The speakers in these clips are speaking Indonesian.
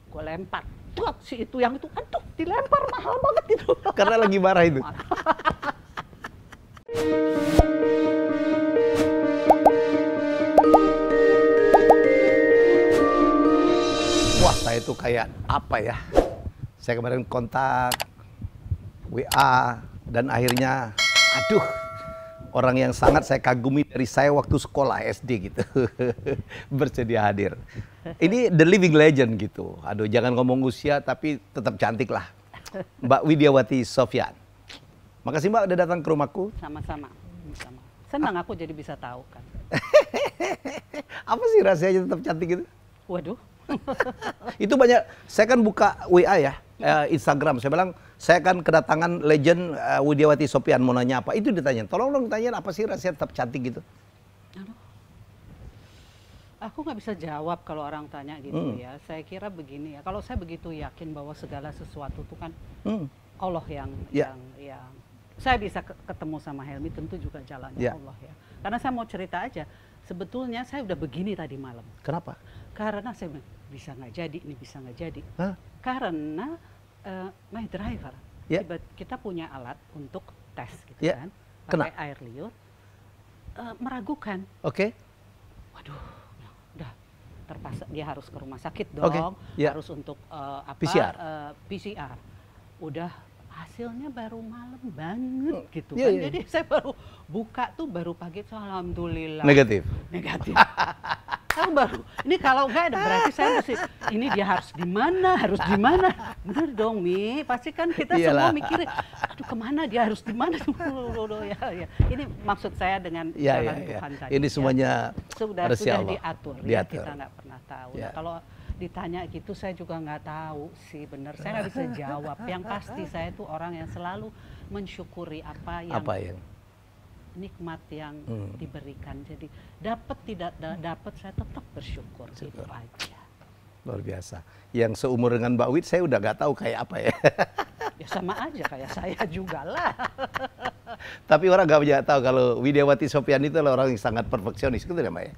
gue lempar. Tuh, si itu yang itu, aduh dilempar mahal banget gitu. Karena lagi marah itu. Wah, saya tuh kayak apa ya? Saya kemarin kontak WA dan akhirnya, aduh, orang yang sangat saya kagumi dari saya waktu sekolah SD gitu, bersedia hadir. Ini the living legend gitu. Aduh, jangan ngomong usia tapi tetap cantik lah. Mbak Widiawati Sofyan. Makasih Mbak udah datang ke rumahku. Sama-sama. Senang aku jadi bisa tahu kan. Apa sih rahasianya tetap cantik gitu? Waduh. Itu banyak, saya kan buka WA ya, Instagram, saya bilang, saya kan kedatangan legend Widiawati Sofyan, mau nanya apa, itu ditanya, tolong dong tanyain apa sih rahasia tetap cantik gitu. Aduh. Aku nggak bisa jawab kalau orang tanya gitu ya, saya kira begini ya, kalau saya begitu yakin bahwa segala sesuatu itu kan Allah yang saya bisa ketemu sama Helmi tentu juga jalannya Allah ya. Karena saya mau cerita aja, sebetulnya saya udah begini tadi malam. Kenapa? Karena saya bisa nggak jadi, ini bisa nggak jadi. Hah? Karena my driver, kita punya alat untuk tes gitu kan, pakai air liur, meragukan. Oke. Waduh, udah terpaksa dia harus ke rumah sakit dong, harus untuk PCR. Udah hasilnya baru malam banget gitu kan. Jadi saya baru buka tuh baru pagi, alhamdulillah. Negatif. Aku baru, ini kalau enggak ada berarti saya mesti, ini dia harus di mana, bener dong Mi, pasti kan kita semua mikirin, aduh kemana dia harus di mana, ya. Ini maksud saya dengan jalan Tuhan tadi. Ini semuanya sudah diatur. Ya, kita nggak pernah tahu. Nah, kalau ditanya gitu saya juga nggak tahu sih bener, saya nggak bisa jawab. Yang pasti saya tuh orang yang selalu mensyukuri apa yang nikmat yang diberikan. Jadi dapat tidak dapat saya tetap bersyukur. Itu aja. Luar biasa. Yang seumur dengan Mbak Wid saya udah nggak tahu kayak apa ya. Ya sama aja kayak saya juga lah. Tapi orang nggak bisa tahu kalau Widiawati Sofyan itu adalah orang yang sangat perfeksionis, gitu ya Mbak ya?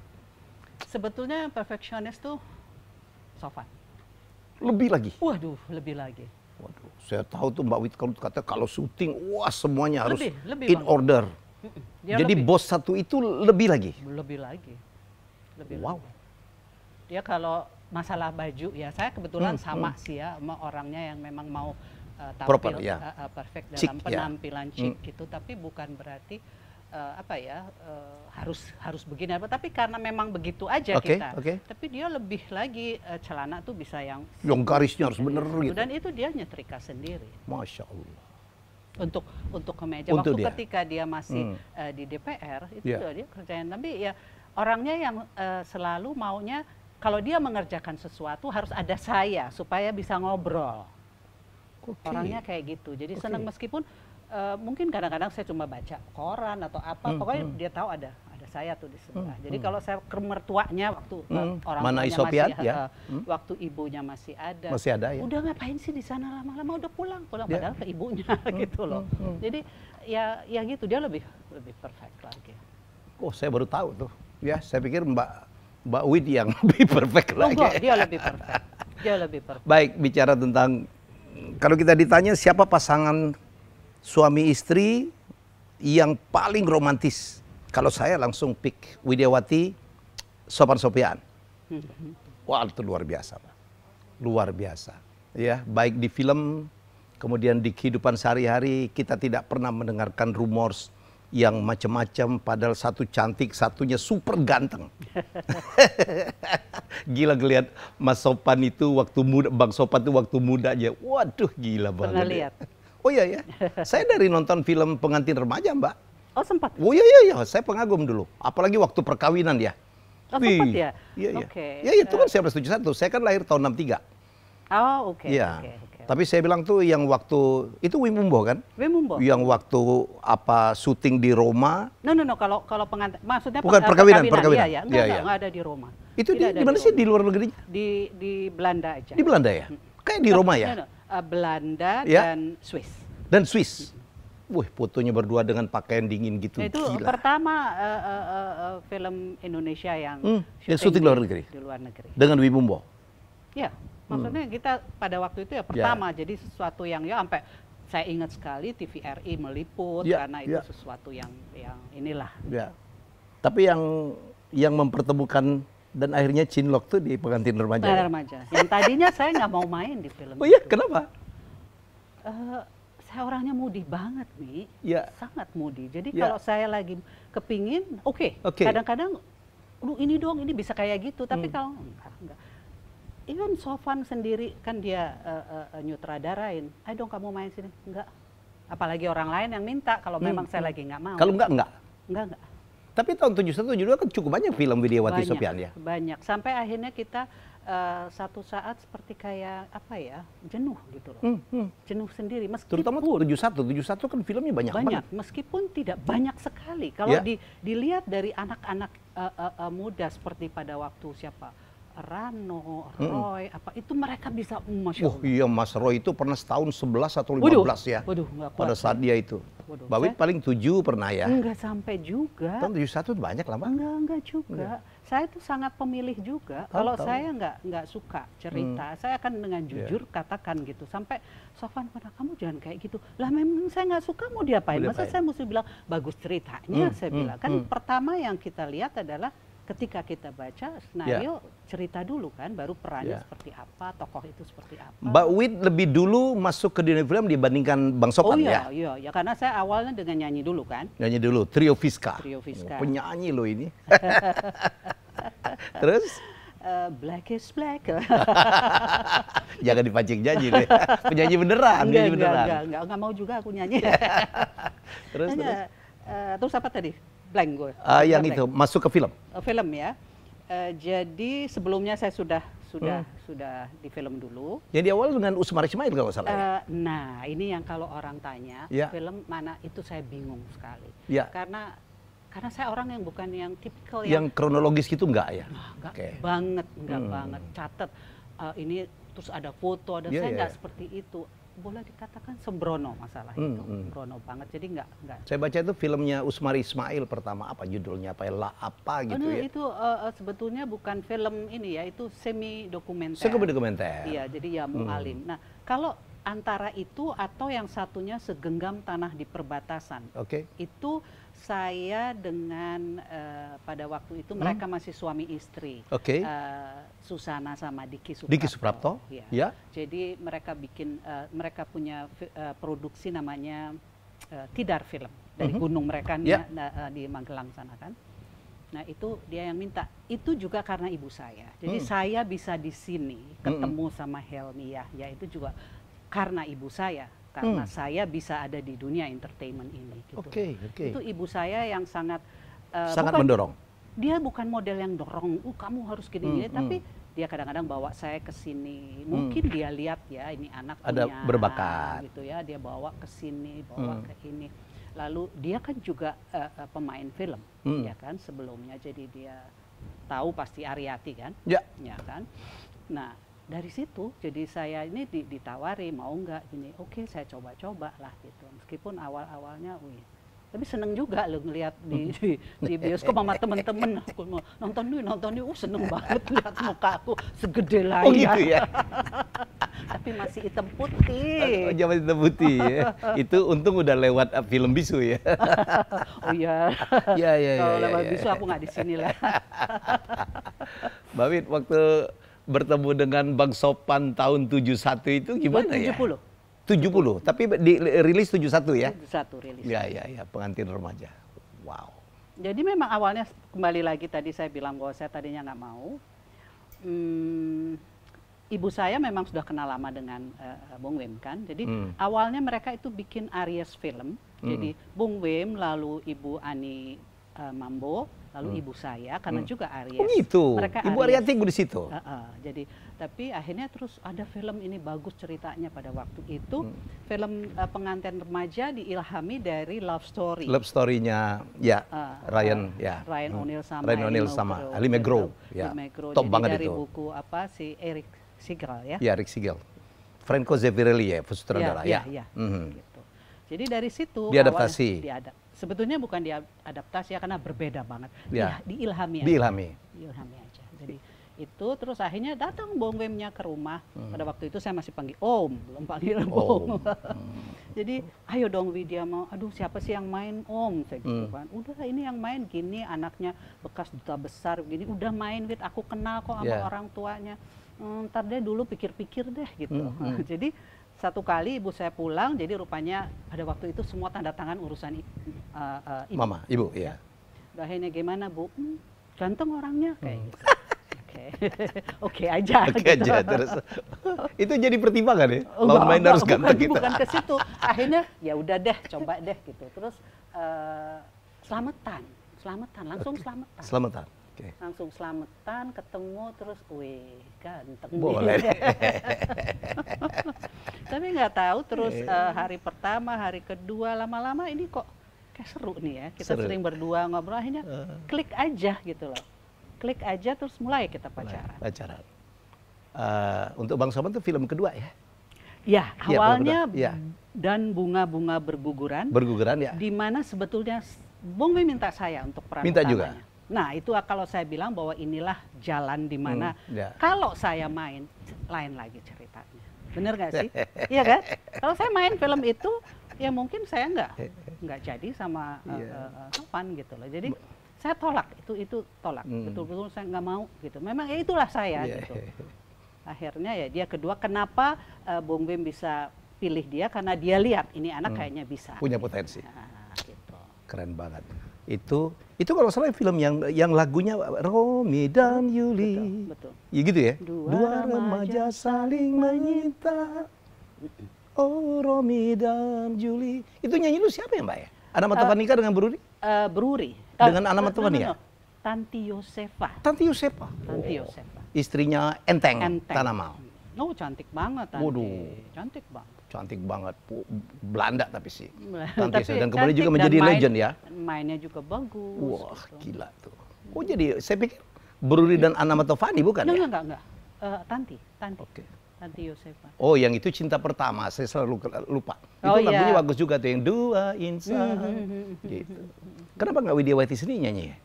Sebetulnya perfeksionis tuh Sofyan. Lebih lagi? Waduh, lebih lagi. Waduh, saya tahu tuh Mbak Wid kalau syuting, wah semuanya harus lebih in order. Jadi bos satu itu lebih lagi? Lebih lagi. Wow. Dia kalau masalah baju, ya saya kebetulan sama sih ya, sama orangnya yang memang mau tampil perfect dalam penampilan chic gitu, tapi bukan berarti harus begini apa, tapi karena memang begitu aja kita. Tapi dia lebih lagi celana tuh bisa yang garisnya harus bener gitu. Dan itu dia nyetrika sendiri. Masya Allah. Untuk kemeja waktu ketika dia masih di DPR itu dia kerjain, tapi ya orangnya yang selalu maunya kalau dia mengerjakan sesuatu harus ada saya supaya bisa ngobrol. Orangnya kayak gitu, jadi senang meskipun mungkin kadang-kadang saya cuma baca koran atau apa, pokoknya dia tahu ada saya tuh di sebelah. Jadi kalau saya ke mertuanya waktu orang tuanya masih waktu ibunya masih ada ya. Udah ngapain sih di sana lama-lama, udah pulang padahal ke ibunya gitu loh. Jadi ya gitu, dia lebih perfect lagi. Oh, saya baru tahu tuh. Ya, saya pikir Mbak Wid yang lebih perfect lagi. Enggak, dia lebih perfect. Baik, bicara tentang, kalau kita ditanya siapa pasangan suami istri yang paling romantis, kalau saya langsung pick Widiawati Sofyan. Wah, itu luar biasa, Pak. Luar biasa. Ya, baik di film, kemudian di kehidupan sehari-hari kita tidak pernah mendengarkan rumors yang macam-macam, padahal satu cantik, satunya super ganteng. Gila ngeliat Mas Sopan itu waktu muda, Bang Sopan itu waktu muda aja. Waduh, gila banget. Pernah lihat? Oh iya ya. Saya dari nonton film Pengantin Remaja, Mbak. Oh sempat? Oh iya, saya pengagum dulu. Apalagi waktu perkawinan dia. Oh sempat ya? Iya. Ya itu kan saya 1971, saya kan lahir tahun 63. Oh oke. Iya. Tapi saya bilang tuh yang waktu, itu Wimumbo kan? Wimumbo. Yang waktu syuting di Roma. No, kalau pengantin, maksudnya bukan perkawinan. Iya, enggak ada di Roma. Itu di mana sih, di luar negeri? Di Belanda aja. Di Belanda ya? Kayak di Roma ya? Belanda dan Swiss. Dan Swiss. Wih, fotonya berdua dengan pakaian dingin gitu. Itu gila. Pertama film Indonesia yang syuting luar negeri. Di luar negeri. Dengan Wimumbo. Ya. Maksudnya kita pada waktu itu ya pertama, jadi sesuatu yang ya sampai saya ingat sekali TVRI meliput karena itu sesuatu yang inilah. Ya. Tapi yang mempertemukan dan akhirnya cinlok tuh di Pengantin Remaja. Remaja. Yang tadinya saya nggak mau main di film. Oh iya, itu. kenapa? Saya orangnya moody banget nih, sangat moody. Jadi Ya. kalau saya lagi kepingin, oke. Kadang-kadang, lu ini dong, ini bisa kayak gitu. Tapi kalau enggak. Even Sofan sendiri kan dia nyutradarain. Ayo dong kamu main sini. Enggak. Apalagi orang lain yang minta kalau memang saya lagi nggak mau. Kalau enggak. Enggak. Tapi tahun 71 72 kan cukup banyak film Widiawati Sopian ya. Banyak. Sampai akhirnya kita satu saat seperti kayak apa ya, jenuh gitu loh. Jenuh sendiri. Meskipun terutama 71 kan filmnya banyak banget. Meskipun tidak banyak sekali. Kalau dilihat dari anak-anak muda seperti pada waktu siapa? Rano, Roy, apa itu mereka bisa Masya Allah. Oh iya, Mas Roy itu pernah setahun 11 atau 15 ya. Waduh, nggak kuat. Pada saat dia itu. Bawit paling 7 pernah ya. Enggak sampai juga. Tahun 71 banyak lah, Mbak. Enggak juga. Saya tuh sangat pemilih juga. Kalau saya nggak suka cerita, saya akan dengan jujur katakan gitu. Sampai Sofan pada kamu jangan kayak gitu. Lah memang saya nggak suka mau diapain? Masa saya mesti bilang bagus ceritanya? Saya bilang kan pertama yang kita lihat adalah ketika kita baca skenario cerita dulu kan, baru perannya seperti apa, tokoh itu seperti apa. Mbak Wit lebih dulu masuk ke dunia film dibandingkan Bang Sopan ya? Iya, karena saya awalnya dengan nyanyi dulu kan. Nyanyi dulu, Trio Fiska. Penyanyi loh ini. Terus? Black is black. Jangan dipancing nyanyi deh. Penyanyi beneran, Enggak mau juga aku nyanyi. Terus? Terus apa tadi? Blank gue. Yang itu masuk ke film. Film ya. Jadi sebelumnya saya sudah di film dulu. Yang di awal dengan Usmar Ismail kalau salah ya? Nah ini yang kalau orang tanya film mana itu saya bingung sekali. Karena saya orang yang bukan yang tipikal yang kronologis gitu enggak ya? Enggak banget, enggak banget. Catat ini terus ada foto, ada saya enggak seperti itu. Boleh dikatakan sembrono masalah itu, sembrono banget. Jadi enggak. Saya baca itu filmnya Usmar Ismail pertama, apa judulnya, apa gitu ya? Itu sebetulnya bukan film ini ya, itu semi dokumenter. Iya, jadi ya Mu'alim. Nah, kalau antara itu atau yang satunya Segenggam Tanah di Perbatasan. Itu saya dengan pada waktu itu mereka masih suami istri. Susana sama Diki Suprapto. Ya. Jadi mereka mereka punya produksi namanya Tidar Film dari gunung mereka di Magelang sana kan. Nah itu dia yang minta. Itu juga karena ibu saya. Jadi saya bisa di sini ketemu sama Helmi Yahya itu juga karena ibu saya. Karena saya bisa ada di dunia entertainment ini. Gitu. Itu ibu saya yang sangat mendorong. Dia bukan model yang dorong, kamu harus gini-gini, tapi dia kadang-kadang bawa saya ke sini. Mungkin dia lihat ya ini anak ada punya berbakat gitu ya, dia bawa ke sini, bawa ke ini. Lalu dia kan juga pemain film, ya kan sebelumnya. Jadi dia tahu pasti Aryati kan, ya kan. Nah dari situ jadi saya ini ditawari mau nggak gini, oke saya coba-coba lah gitu. Meskipun awal-awalnya, tapi seneng juga lo ngeliat di bioskop sama temen-temen. Aku mau nonton nih, seneng banget lihat muka aku segede layar. Oh gitu ya. Tapi masih hitam putih. Masih hitam putih ya. Itu untung udah lewat film bisu ya. Oh iya. Ya. Kalau lewat bisu aku nggak di sini lah. Mbak Wit, waktu bertemu dengan Bang Sopan tahun 71 itu gimana 70. Ya? 70, tapi rilis 71 ya? 71 rilis. Ya, Pengantin Remaja. Wow. Jadi memang awalnya kembali lagi tadi saya bilang bahwa saya tadinya nggak mau. Ibu saya memang sudah kenal lama dengan Bung Wim kan. Jadi awalnya mereka itu bikin Aries Film. Jadi Bung Wim, lalu Ibu Ani Mambo, lalu ibu saya karena juga Aries. Oh gitu. Mereka Ibu Aryati di situ. Jadi tapi akhirnya terus ada film ini bagus ceritanya pada waktu itu. Film Pengantin Remaja diilhami dari love story. Love story-nya ya Ryan Ryan O'Neal sama Ali McGraw. Ya. Top jadi banget dari itu. Buku apa si Eric Siegel ya. Ya, Eric Siegel. Franco Zeffirelli ya, sutradara ya. Gitu. Jadi dari situ diadaptasi. Sebetulnya bukan diadaptasi ya karena berbeda banget. Diilhami aja. Diilhami aja. Jadi Itu terus akhirnya datang Bong Wim-nya ke rumah. Pada waktu itu saya masih panggil Om, belum panggil Bong. Jadi ayo dong Widya mau, aduh siapa sih yang main Om, saya gitu kan. Udah ini yang main gini, anaknya bekas duta besar gini, udah main Wid, aku kenal kok sama orang tuanya. Ntar deh dulu pikir-pikir deh gitu. Jadi satu kali ibu saya pulang, jadi rupanya pada waktu itu semua tanda tangan urusan ibu. Mama, ibu, ya. Akhirnya gimana Bu? Ganteng orangnya kayak gitu. Oke aja. Oke gitu. aja terus. Itu jadi pertimbangan ya. Lawan main harus ganteng kita. Bukan ke situ. Akhirnya ya udah deh, coba deh gitu. Terus selamatan, langsung selamatan. Selamatan. Okay. Langsung selamatan, ketemu terus, wih ganteng. Boleh. Tapi nggak tahu terus hari pertama, hari kedua lama-lama ini kok kayak seru nih ya. Kita sering berdua ngobrol, akhirnya klik aja gitu loh. Klik aja terus mulai kita pacaran. Untuk Bang Sofan itu film kedua ya? Ya, awalnya Dan Bunga-Bunga Berguguran. Berguguran ya. Di mana sebetulnya Bong Wim minta saya untuk peran minta utamanya. Juga. Nah, itu kalau saya bilang bahwa inilah jalan di mana kalau saya main lain lagi ceritanya. Bener nggak sih? Iya kan? Kalau saya main film itu ya mungkin saya nggak jadi sama Sofan gitu loh. Jadi saya tolak, itu tolak, betul-betul saya nggak mau gitu. Memang ya itulah saya gitu. Akhirnya ya dia kedua, kenapa Bong Wim bisa pilih dia? Karena dia lihat ini anak kayaknya bisa. Punya potensi. Nah, gitu. Keren banget. Itu kalau salah film yang lagunya Romi dan Yuli. Betul. Ya gitu ya. Dua remaja saling menyinta. Oh Romi dan Yuli. Itu nyanyi lu siapa ya Mbak ya? Ada Mata nikah dengan Beruri? Beruri. Dengan anak Mata ya? Tanti Yosefa. Tanti Yosefa. Tanti Yosefa. Istrinya Enteng. Tanamal. Oh cantik banget Tanti. Waduh. Cantik banget. Cantik banget, Belanda tapi sih. Tanti dan kemudian juga menjadi legend ya. Mainnya juga bagus. Wah gitu. Gila tuh. Oh jadi saya pikir Beruri dan Anna Matovani bukan ya? Enggak. Tanti. Oke. Tanti Yosefa. Oh yang itu Cinta Pertama, saya selalu lupa. Itu lagunya bagus juga tuh yang Dua Insan. Gitu. Kenapa nggak Widiawati sendiri nyanyi ya?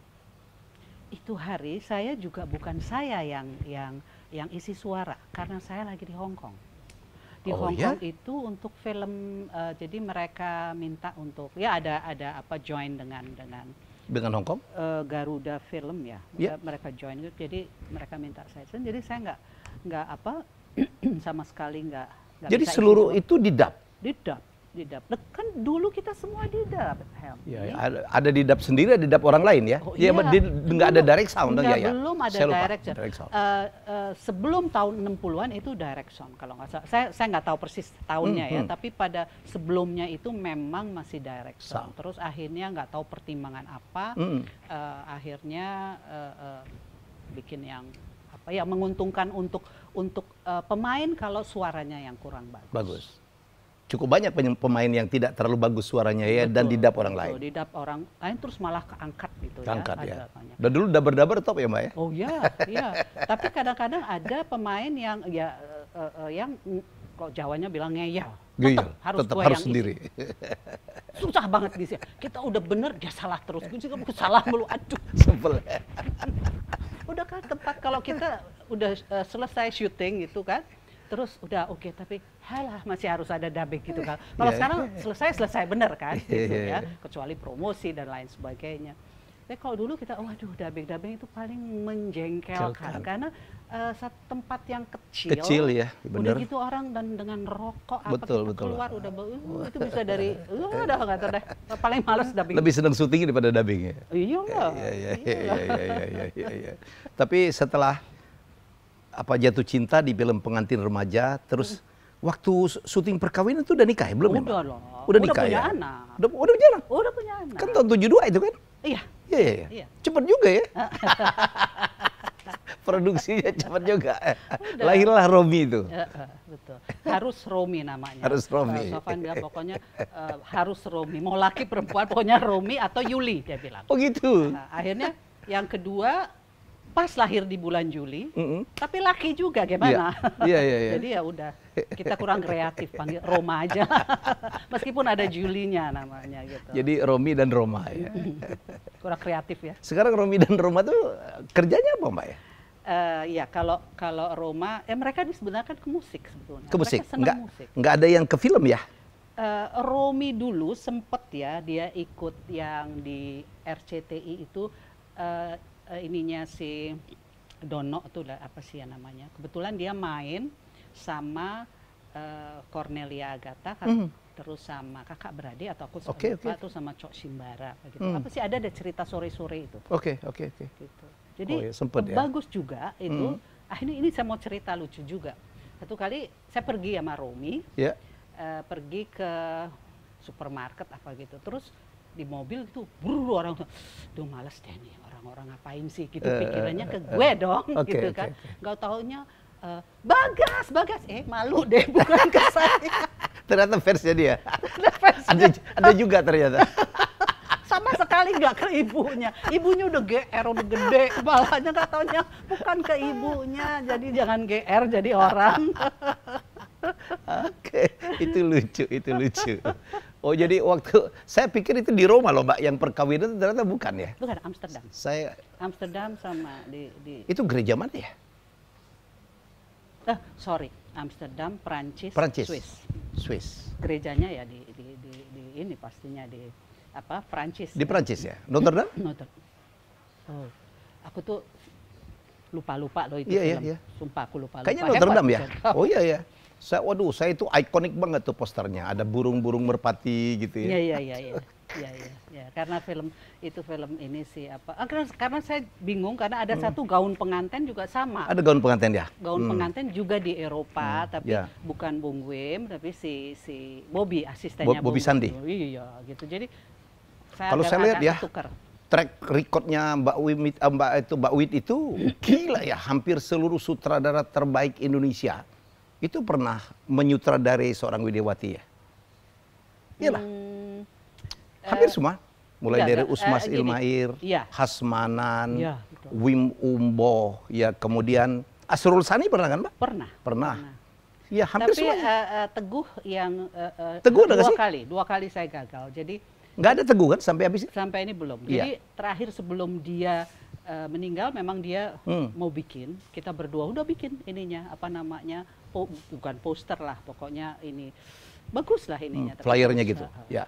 Itu hari saya juga bukan saya yang isi suara karena saya lagi di Hong Kong. Di Hong Kong itu untuk film, jadi mereka minta untuk ya ada apa join dengan Hong Kong? Garuda Film ya. Mereka join itu, jadi mereka minta saya. Jadi saya nggak apa sama sekali nggak. Jadi seluruh itu didap? Didap. Kan dulu kita semua didap, Helm. Ya, ada didap sendiri, ada didap orang lain ya? Iya, nggak ada direct sound dong ya? Belum ada direct sound. Sebelum tahun 60-an itu direct sound kalau nggak salah. Saya nggak tahu persis tahunnya ya, tapi pada sebelumnya itu memang masih direct sound. Terus akhirnya nggak tahu pertimbangan apa, akhirnya bikin yang apa ya menguntungkan untuk pemain kalau suaranya yang kurang bagus. Cukup banyak pemain yang tidak terlalu bagus suaranya ya, dan didap orang lain. Didap orang lain terus malah keangkat gitu ya. Dan dulu dabar-dabar top ya Mbak ya? Oh iya. Tapi kadang-kadang ada pemain yang yang kalau Jawanya bilang ngeyel. Tetap harus sendiri. Susah banget di sini. Kita udah bener dia salah terus. Gue juga salah mulu. Aduh. Sebel. Udah kan tempat kalau kita udah selesai syuting gitu kan. Terus udah oke, tapi halah masih harus ada dubbing gitu kan. Kalau sekarang selesai bener kan gitu ya, kecuali promosi dan lain sebagainya. Tapi kalau dulu kita waduh dubbing itu paling menjengkelkan karena satu tempat yang kecil ya, bener. Udah gitu orang dan dengan rokok keluar udah itu bisa dari udah nggak tahu deh, paling males dubbing. Lebih senang syuting daripada dubbing ya. Iya. Tapi setelah jatuh cinta di film Pengantin Remaja, terus waktu syuting perkawinan itu udah nikah ya? Belum udah ya? Loh. Udah nikah punya ya? Anak. Udah punya anak? Udah punya anak. Kan tahun 72 itu kan? Iya. Cepet juga ya? Produksinya cepet juga. Lahirlah Romi itu. Betul. Harus Romi namanya. Harus Romi. Sofan bilang pokoknya harus Romi. Mau laki perempuan pokoknya Romi atau Yuli dia bilang. Oh gitu? Nah, akhirnya yang kedua pas lahir di bulan Juli, tapi laki juga gimana? Iya. Jadi ya udah, kita kurang kreatif, panggil Roma aja. Meskipun ada Julinya namanya gitu. Jadi Romi dan Roma ya. Kurang kreatif ya. Sekarang Romi dan Roma tuh kerjanya apa Mbak ya? Ya kalau Roma, mereka sebenarnya kan ke musik sebetulnya. Ke musik, mereka senang musik. Nggak ada yang ke film ya? Romi dulu sempet ya, dia ikut yang di RCTI itu ininya si Dono tuh lah, apa sih ya namanya. Kebetulan dia main sama Cornelia Agatha, terus sama kakak beradik atau aku lupa tuh sama Cok Simbara gitu. Apa sih ada cerita sore-sore itu. Oke. Gitu. Jadi bagus juga itu. Ini saya mau cerita lucu juga. Satu kali saya pergi sama Romi, pergi ke supermarket apa gitu. Terus di mobil itu orang tuh, males deh nih orang-orang ngapain sih gitu, pikirannya ke gue dong gitu kan. Nggak taunya Bagas, malu deh, bukan ke saya. Ternyata versinya dia. Ada juga ternyata. Sama sekali nggak ke ibunya. Ibunya udah GR, udah gede kepalanya, nggak taunya bukan ke ibunya. Jadi jangan GR jadi orang. Oke, itu lucu. Oh jadi waktu saya pikir itu di Roma loh Mbak, yang perkawinan ternyata bukan ya? Bukan, Amsterdam. Amsterdam sama di Itu gereja mana ya? Amsterdam, Prancis, Swiss. Gerejanya ya di ini pastinya di Prancis. Di Prancis ya? Notre Dame? Oh, aku tuh lupa loh itu film. Iya. Sumpah aku lupa. Kayaknya Notre Dame ya? Oh iya. Saya itu ikonik banget tuh posternya. Ada burung-burung merpati gitu ya. Iya. Karena film ini sih karena saya bingung karena ada satu gaun pengantin juga sama. Ada gaun pengantin ya? Gaun pengantin juga di Eropa, tapi bukan Bung Wim, tapi si Bobby, asistennya Bobby Sandi. Iya, gitu. Jadi kalau saya lihat ya, track recordnya Mbak Wit itu gila ya. Hampir seluruh sutradara terbaik Indonesia itu pernah menyutradarai seorang Widiawati ya. Iyalah. Hampir semua. Mulai dari Usmas Ilmair, Hasmanan, Wim Umbo, ya kemudian Asrul Sani pernah kan Mbak? Pernah. Ya hampir semua. Teguh yang Teguh dua kali saya gagal. Jadi nggak ada Teguh kan sampai habis? Sampai ini belum. Jadi terakhir sebelum dia meninggal memang dia mau bikin. Kita berdua udah bikin ininya bukan poster lah, pokoknya ini bagus lah ininya. Flyernya gitu. Ya.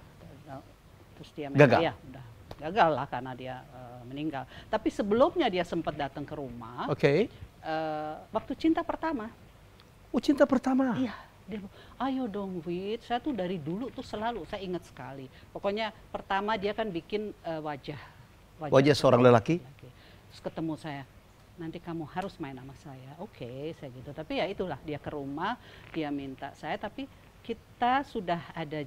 Terus dia gagal. Ya, udah gagal lah karena dia meninggal. Tapi sebelumnya dia sempat datang ke rumah. Waktu Cinta Pertama. Oh, Cinta Pertama. Iya. Dia, ayo dong Wit, saya tuh dari dulu tuh selalu, saya ingat sekali. Pokoknya pertama dia kan bikin wajah seorang lelaki. Terus ketemu saya, nanti kamu harus main sama saya. Oke, saya gitu. Tapi ya itulah, dia ke rumah, dia minta saya, tapi kita sudah ada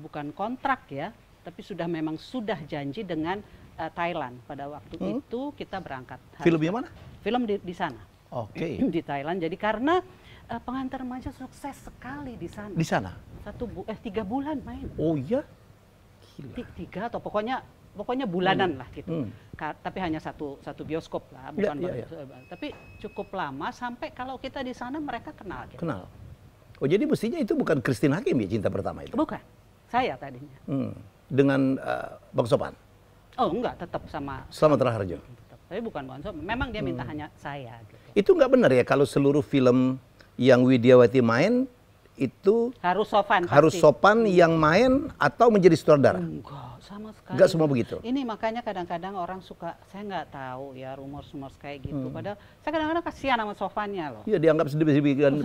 bukan kontrak ya, tapi memang sudah janji dengan Thailand. Pada waktu itu kita berangkat. Filmnya mana? Film di sana. Di Thailand. Jadi karena Pengantar Remaja sukses sekali di sana. Di sana? 3 bulan main. Oh iya? Gila. 3 atau pokoknya bulanan lah gitu. Tapi hanya satu bioskop lah, bukan tapi cukup lama sampai kalau kita di sana mereka kenal. Gitu. Kenal. Oh jadi mestinya itu bukan Christine Hakim ya Cinta Pertama itu? Bukan, saya tadinya. Dengan Bang Sopan? Oh enggak, tetap sama Slamet Raharjo. Tapi bukan Bang Sopan, memang dia minta hanya saya. Gitu. Itu nggak benar ya kalau seluruh film yang Widiawati main itu harus sopan. Harus sopan yang main atau menjadi sutradara? Enggak, sama sekali. Enggak semua begitu. Ini makanya kadang-kadang orang suka, saya nggak tahu ya rumor-rumor kayak gitu. Padahal saya kadang-kadang kasihan sama sofannya loh. Iya, dianggap sedikit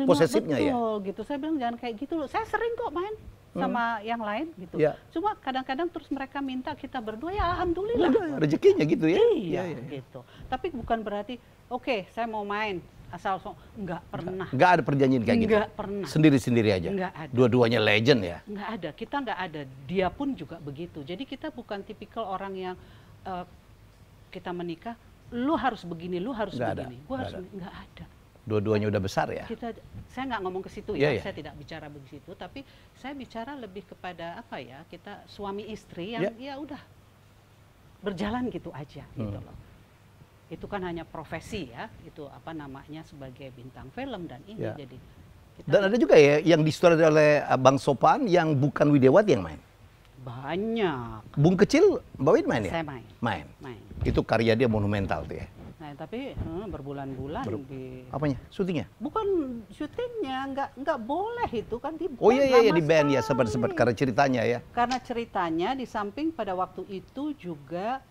posesifnya ya. Betul gitu. Saya bilang jangan kayak gitu loh. Saya sering kok main sama yang lain gitu. Cuma kadang-kadang terus mereka minta kita berdua, ya alhamdulillah. Rezekinya gitu ya. Iya, gitu. Tapi bukan berarti oke, saya mau main asal nggak pernah. Nggak ada perjanjian kayak gitu. Nggak pernah. Sendiri-sendiri aja. Nggak ada. Dua-duanya legend ya. Nggak ada. Kita nggak ada. Dia pun juga begitu. Jadi kita bukan tipikal orang yang kita menikah, lu harus begini, lu harus begini. Gua harus nggak ada. Dua-duanya udah besar ya. Saya nggak ngomong ke situ ya. Saya tidak bicara begitu. Tapi saya bicara lebih kepada apa ya? Kita suami istri yang ya udah berjalan gitu aja gitu loh. Itu kan hanya profesi ya, itu apa namanya sebagai bintang film dan ini jadi. Dan ada juga ya yang disutradarai oleh Bang Sopan yang bukan Widiawati yang main. Banyak. Bung Kecil, Mbak Wid main ya? Saya main. Main. Itu karya dia monumental tuh ya. Nah, tapi berbulan-bulan di. Apanya? Syutingnya? Bukan syutingnya, nggak boleh itu kan di ban. Oh iya di band ya, sempat karena ceritanya ya. Karena ceritanya di samping pada waktu itu juga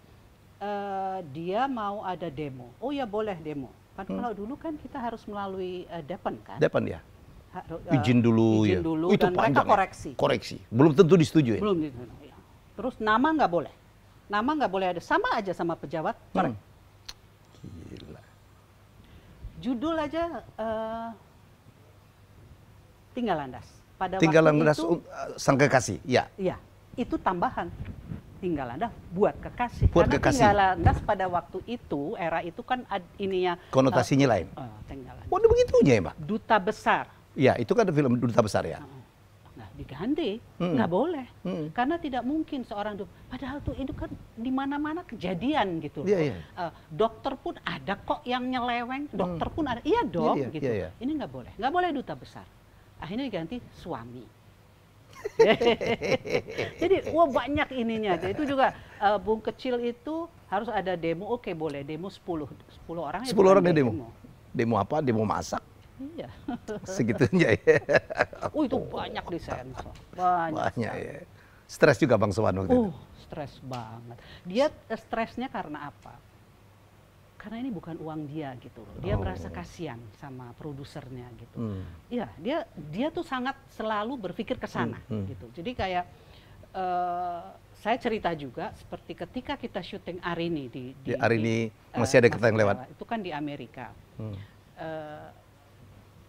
dia mau ada demo. Oh ya boleh demo. Kan kalau dulu kan kita harus melalui Depan kan. Depan ya. Izin dulu ya. Dulu itu dan mereka panjang. Koreksi. Belum tentu disetujui. Belum. Ya. Terus nama nggak boleh. Nama nggak boleh ada, sama aja sama pejabat. Gila. Judul aja Tinggal Landas. Tinggal Landas sang kekasih, ya. Iya, itu tambahan. Tinggal Landas buat kekasih. Buat Karena kekasih. Tinggal Landas pada waktu itu, era itu kan ininya. Konotasinya lain. Tinggal Landas. Waduh begitunya ya, Mbak? Duta Besar. Ya, itu kan film Duta Besar ya. Nah, diganti, nggak boleh, karena tidak mungkin seorang padahal tuh itu kan di mana-mana kejadian gitu. Iya. Dokter pun ada kok yang nyeleweng, dokter pun ada, iya dong Iya. gitu. Ini nggak boleh duta besar. Akhirnya diganti suami. Jadi banyak ininya. Itu juga Bung Kecil itu harus ada demo, oke boleh demo 10 orang. 10 orang demo. Demo apa? Demo masak. Iya. Segitunya ya. Itu banyak disensor. Banyak ya. Stres juga Bang Sowan waktu itu. Stres banget. Dia stresnya karena apa? Karena ini bukan uang dia gitu loh. Dia merasa kasihan sama produsernya gitu. Iya, dia tuh sangat selalu berpikir ke sana gitu. Jadi kayak saya cerita juga seperti ketika kita syuting Arini di Arini masih ada kereta yang lewat. Itu kan di Amerika.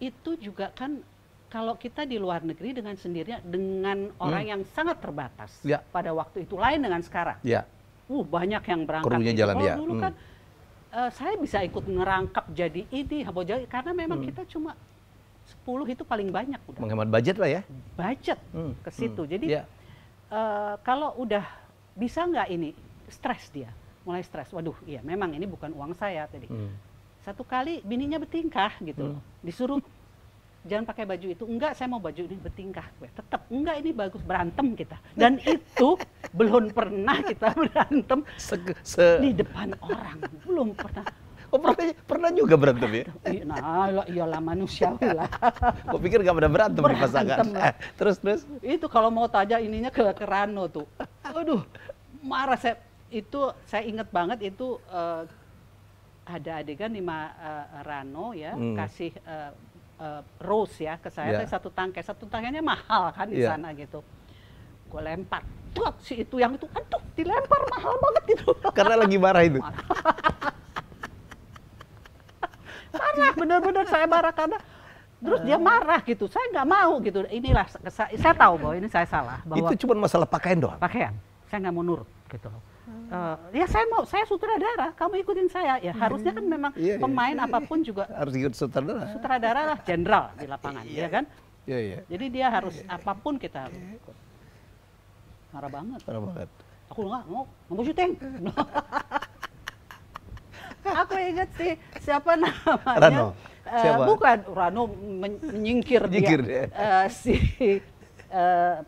Itu juga kan kalau kita di luar negeri dengan sendirinya dengan orang yang sangat terbatas pada waktu itu lain dengan sekarang. Banyak yang berangkat. Krunya jalan ya. Dulu kan saya bisa ikut ngerangkap jadi ini karena memang kita cuma 10 itu paling banyak udah. Menghemat budget lah ya. Budget ke situ. Jadi kalau udah bisa nggak ini stres dia, mulai stres. Waduh, iya memang ini bukan uang saya tadi. Satu kali bininya bertingkah gitu, disuruh jangan pakai baju itu. Enggak, saya mau baju ini bertingkah. Tetap enggak, ini bagus, berantem kita. Dan itu belum pernah kita berantem di depan orang, belum pernah. Oh pernah juga berantem ya? Nah, iyalah manusiawi lah. Kok pikir nggak pernah berantem di pasangan? Terus? Itu kalau mau tanya ininya ke Rano tuh. Aduh, marah saya. Itu saya ingat banget itu ada adegan di Rano ya kasih rose ya ke saya, satu tangkainya mahal kan di sana gitu. Gue lempar, si itu yang itu, aduh dilempar mahal banget itu. Karena lagi marah itu. Marah, bener-bener saya marah karena terus dia marah gitu, saya nggak mau gitu. Inilah saya tahu bahwa ini saya salah. Bahwa itu cuma masalah pakaian doang. Pakaian, saya nggak mau nurut gitu loh. Ya saya sutradara, kamu ikutin saya. Ya harusnya kan memang pemain apapun juga harus ikut sutradara. Sutradara lah jenderal di lapangan, ya kan? Iya. Jadi dia harus apapun kita harus ikut. Marah banget. Aku nggak mau syuting. Aku ingat sih siapa namanya? Rano. Siapa? Bukan Rano menyingkir dia. Si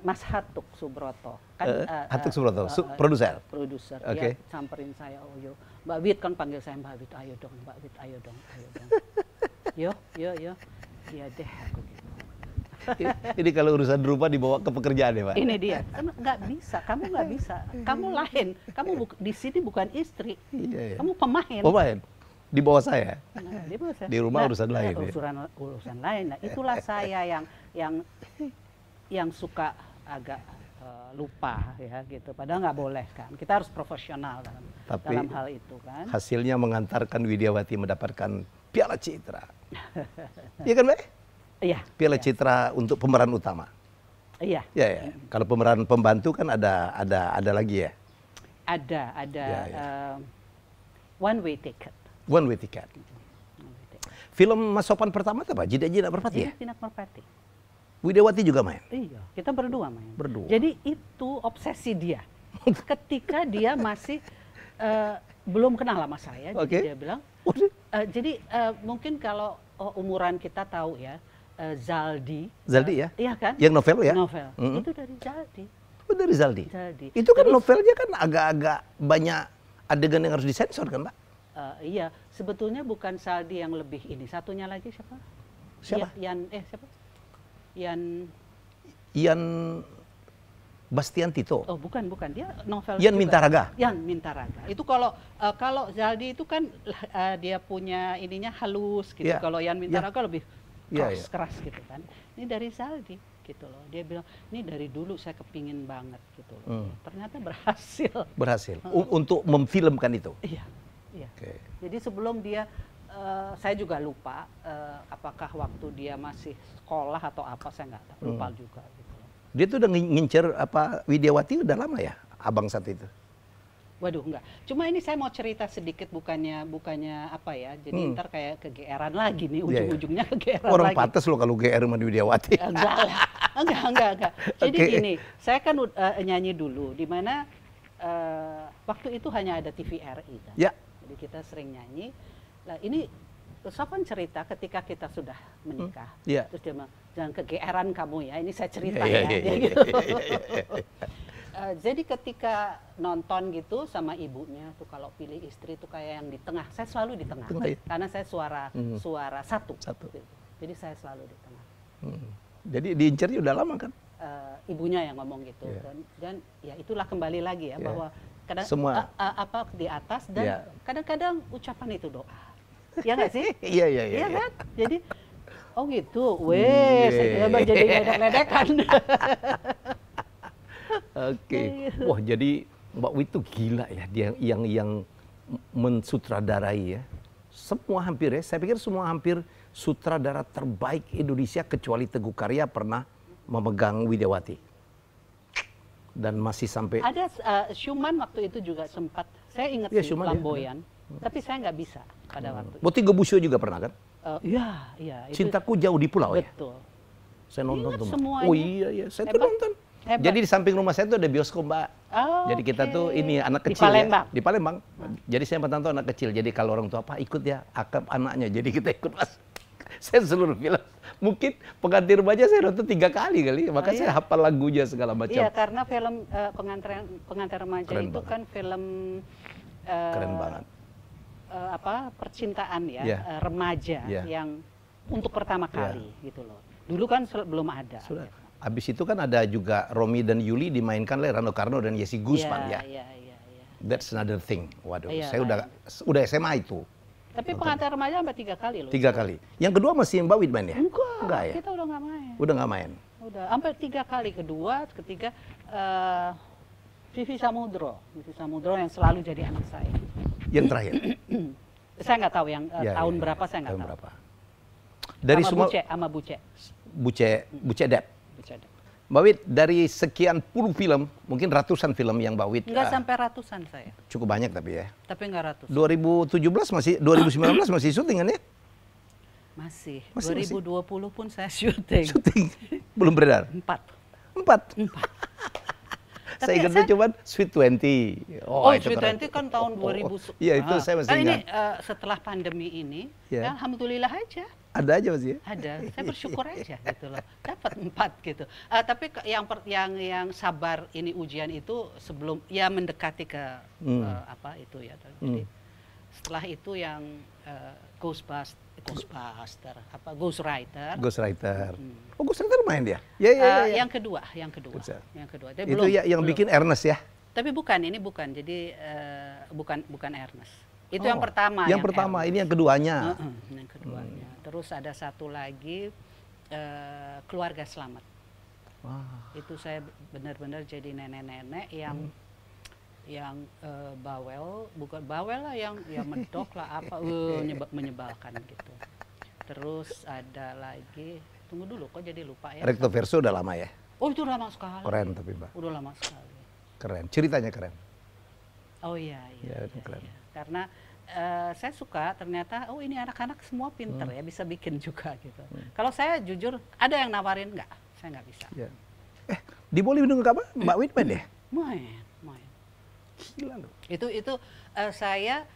Mas Hatuk Subroto kan Hatuk Subroto produser. Dia samperin saya, Mbak Wit kan panggil saya Mbak Wit, ayo dong Mbak Wit, ayo dong. Yo iya deh aku gitu. Ini kalau urusan rupa dibawa ke pekerjaan ya Pak? Ini dia, kamu nggak bisa, kamu lain, kamu di sini bukan istri, kamu pemain di bawah saya. Di rumah urusan lain. Urusan lain. Nah, itulah saya yang suka agak lupa ya gitu. Padahal nggak boleh kan. Kita harus profesional dalam hal itu kan. Hasilnya mengantarkan Widiawati mendapatkan Piala Citra. Iya kan, Mbak? Iya. Piala Citra untuk pemeran utama. Iya. Ya. Kalau pemeran pembantu kan ada lagi ya. Ada one way ticket. One way ticket. Film Mas Sopan pertama apa? Jidak Merpati ya? Jidak Merpati. Widiawati juga main? Iya, kita berdua main. Berdua. Jadi itu obsesi dia. Ketika dia masih belum kenal sama saya, jadi dia bilang, jadi mungkin kalau umuran kita tahu ya, Zaldi. Zaldi ya? Iya kan? Yang novel ya? Novel. Itu dari Zaldi. Oh, dari Zaldi? Itu kan novelnya kan agak-agak banyak adegan yang harus disensor kan, Pak? Iya, sebetulnya bukan Saldi yang lebih ini. Satunya lagi siapa? Siapa? Siapa? Ian Bastian Tito. Oh, bukan. Dia novel Ian juga. Mintaraga. Ian Mintaraga. Itu kalau Saldi itu kan dia punya ininya halus gitu. Kalau Ian Mintaraga lebih keras gitu kan. Ini dari Saldi gitu loh. Dia bilang, ini dari dulu saya kepingin banget gitu loh. Ternyata berhasil. Untuk memfilmkan itu. Iya. Okay. Jadi sebelum dia, saya juga lupa apakah waktu dia masih sekolah atau apa, saya nggak tahu, lupa juga. Gitu. Dia tuh udah ngincer Widiawati udah lama ya, abang saat itu? Waduh, enggak. Cuma ini saya mau cerita sedikit, bukannya apa ya, jadi ntar kayak kegeeran lagi nih, ujung-ujungnya kegeeran Orang lagi. Orang pantas lo kalau GR sama Widiawati. Enggak. Jadi gini, saya kan nyanyi dulu, di mana waktu itu hanya ada TVRI kan. Ya. Jadi kita sering nyanyi. Nah ini Sofwan cerita ketika kita sudah menikah. Terus dia bilang, jangan kegeeran kamu ya, ini saya cerita gitu. Jadi ketika nonton gitu sama ibunya tuh, kalau pilih istri tuh kayak yang di tengah. Saya selalu di tengah. Karena saya suara satu. Jadi saya selalu di tengah. Jadi diincernya udah lama kan? Ibunya yang ngomong gitu. Dan ya itulah kembali lagi ya, bahwa kadang semua apa di atas, dan kadang-kadang ucapan itu doa. Ya nggak sih? Iya kan? Jadi oh gitu. Saya kira jadi ledek-ledekan. Oke. Wah, jadi Mbak Wit tuh gila ya, dia yang mensutradarai ya. Semua hampir ya, saya pikir semua hampir sutradara terbaik Indonesia kecuali Teguh Karya pernah memegang Widiawati. Dan masih sampai ada Schumann waktu itu juga sempat, saya ingat Flamboyan, tapi saya nggak bisa pada waktu itu. Bottega Busio juga pernah kan? Iya. Cintaku Jauh di Pulau ya? Betul. Saya nonton tuh. Semuanya. Oh iya, saya tuh nonton. Hebat. Jadi di samping rumah saya tuh ada bioskop, Mbak. Jadi kita tuh ini anak kecil di Palembang. Jadi saya menonton anak kecil. Jadi kalau orang tua apa ikut ya, akap anaknya. Jadi kita ikut Mas. Saya seluruh film. Mungkin Pengganti Remaja saya nonton 3 kali. Makanya saya hafal lagunya segala macam. Iya, karena film Pengantin Remaja keren itu banget. Kan film keren banget. Percintaan ya, remaja yang untuk pertama kali gitu loh. Dulu kan belum ada. Sudah. Habis itu kan ada juga Romi dan Yuli dimainkan oleh Rano Karno dan Yesi Gusman ya. That's another thing. Waduh, saya udah SMA itu. Tapi Pengantin Remaja sampai 3 kali loh. 3 kali. Yang kedua masih Mbak Wit main ya? Enggak ya? Kita udah nggak main. Udah nggak main? Udah, sampai 3 kali. Kedua, ketiga, Vivi Samudro yang selalu jadi anak saya. Yang terakhir? Saya nggak tahu yang tahun berapa, saya nggak tahu. Berapa? Dari semua sama Buce Dep. Mbak Wit, dari sekian puluh film, mungkin ratusan film yang Mbak Wit... Nggak sampai ratusan saya. Cukup banyak tapi ya. Tapi nggak ratusan. 2019 masih syuting kan ya? Masih. 2020 pun saya syuting. Belum beredar? 4. Saya ingatnya cuma Sweet 20. Sweet 20 kan tahun 2000. Iya, itu saya masih ingat. Ini setelah pandemi ini, ya alhamdulillah aja. Ada aja masih ya? Ada, saya bersyukur aja gitu loh. Dapat 4 gitu. Tapi yang sabar ini ujian itu sebelum ya mendekati ke apa itu ya. Jadi setelah itu yang Ghostwriter. Oh, Ghostwriter main dia? Yang kedua. Itu yang bikin Ernest ya? Tapi ini bukan. Jadi bukan Ernest. Itu yang pertama. Yang pertama, ini yang keduanya. Yang keduanya. Terus ada satu lagi, Keluarga Selamat. Itu saya benar-benar jadi nenek-nenek yang bawel, bukan bawel lah, yang medok lah apa, menyebalkan gitu. Terus ada lagi, tunggu dulu kok jadi lupa ya. Recto Verso udah lama ya? Oh itu lama sekali. Keren tapi Mbak. Udah lama sekali. Keren, ceritanya keren. Oh iya. Keren. Karena saya suka ternyata, ini anak-anak semua pinter ya, bisa bikin juga gitu. Kalau saya jujur, ada yang nawarin, saya nggak bisa. Ya. Di Bollywood apa? Mbak Wit main ya? Main. Gila loh. Itu saya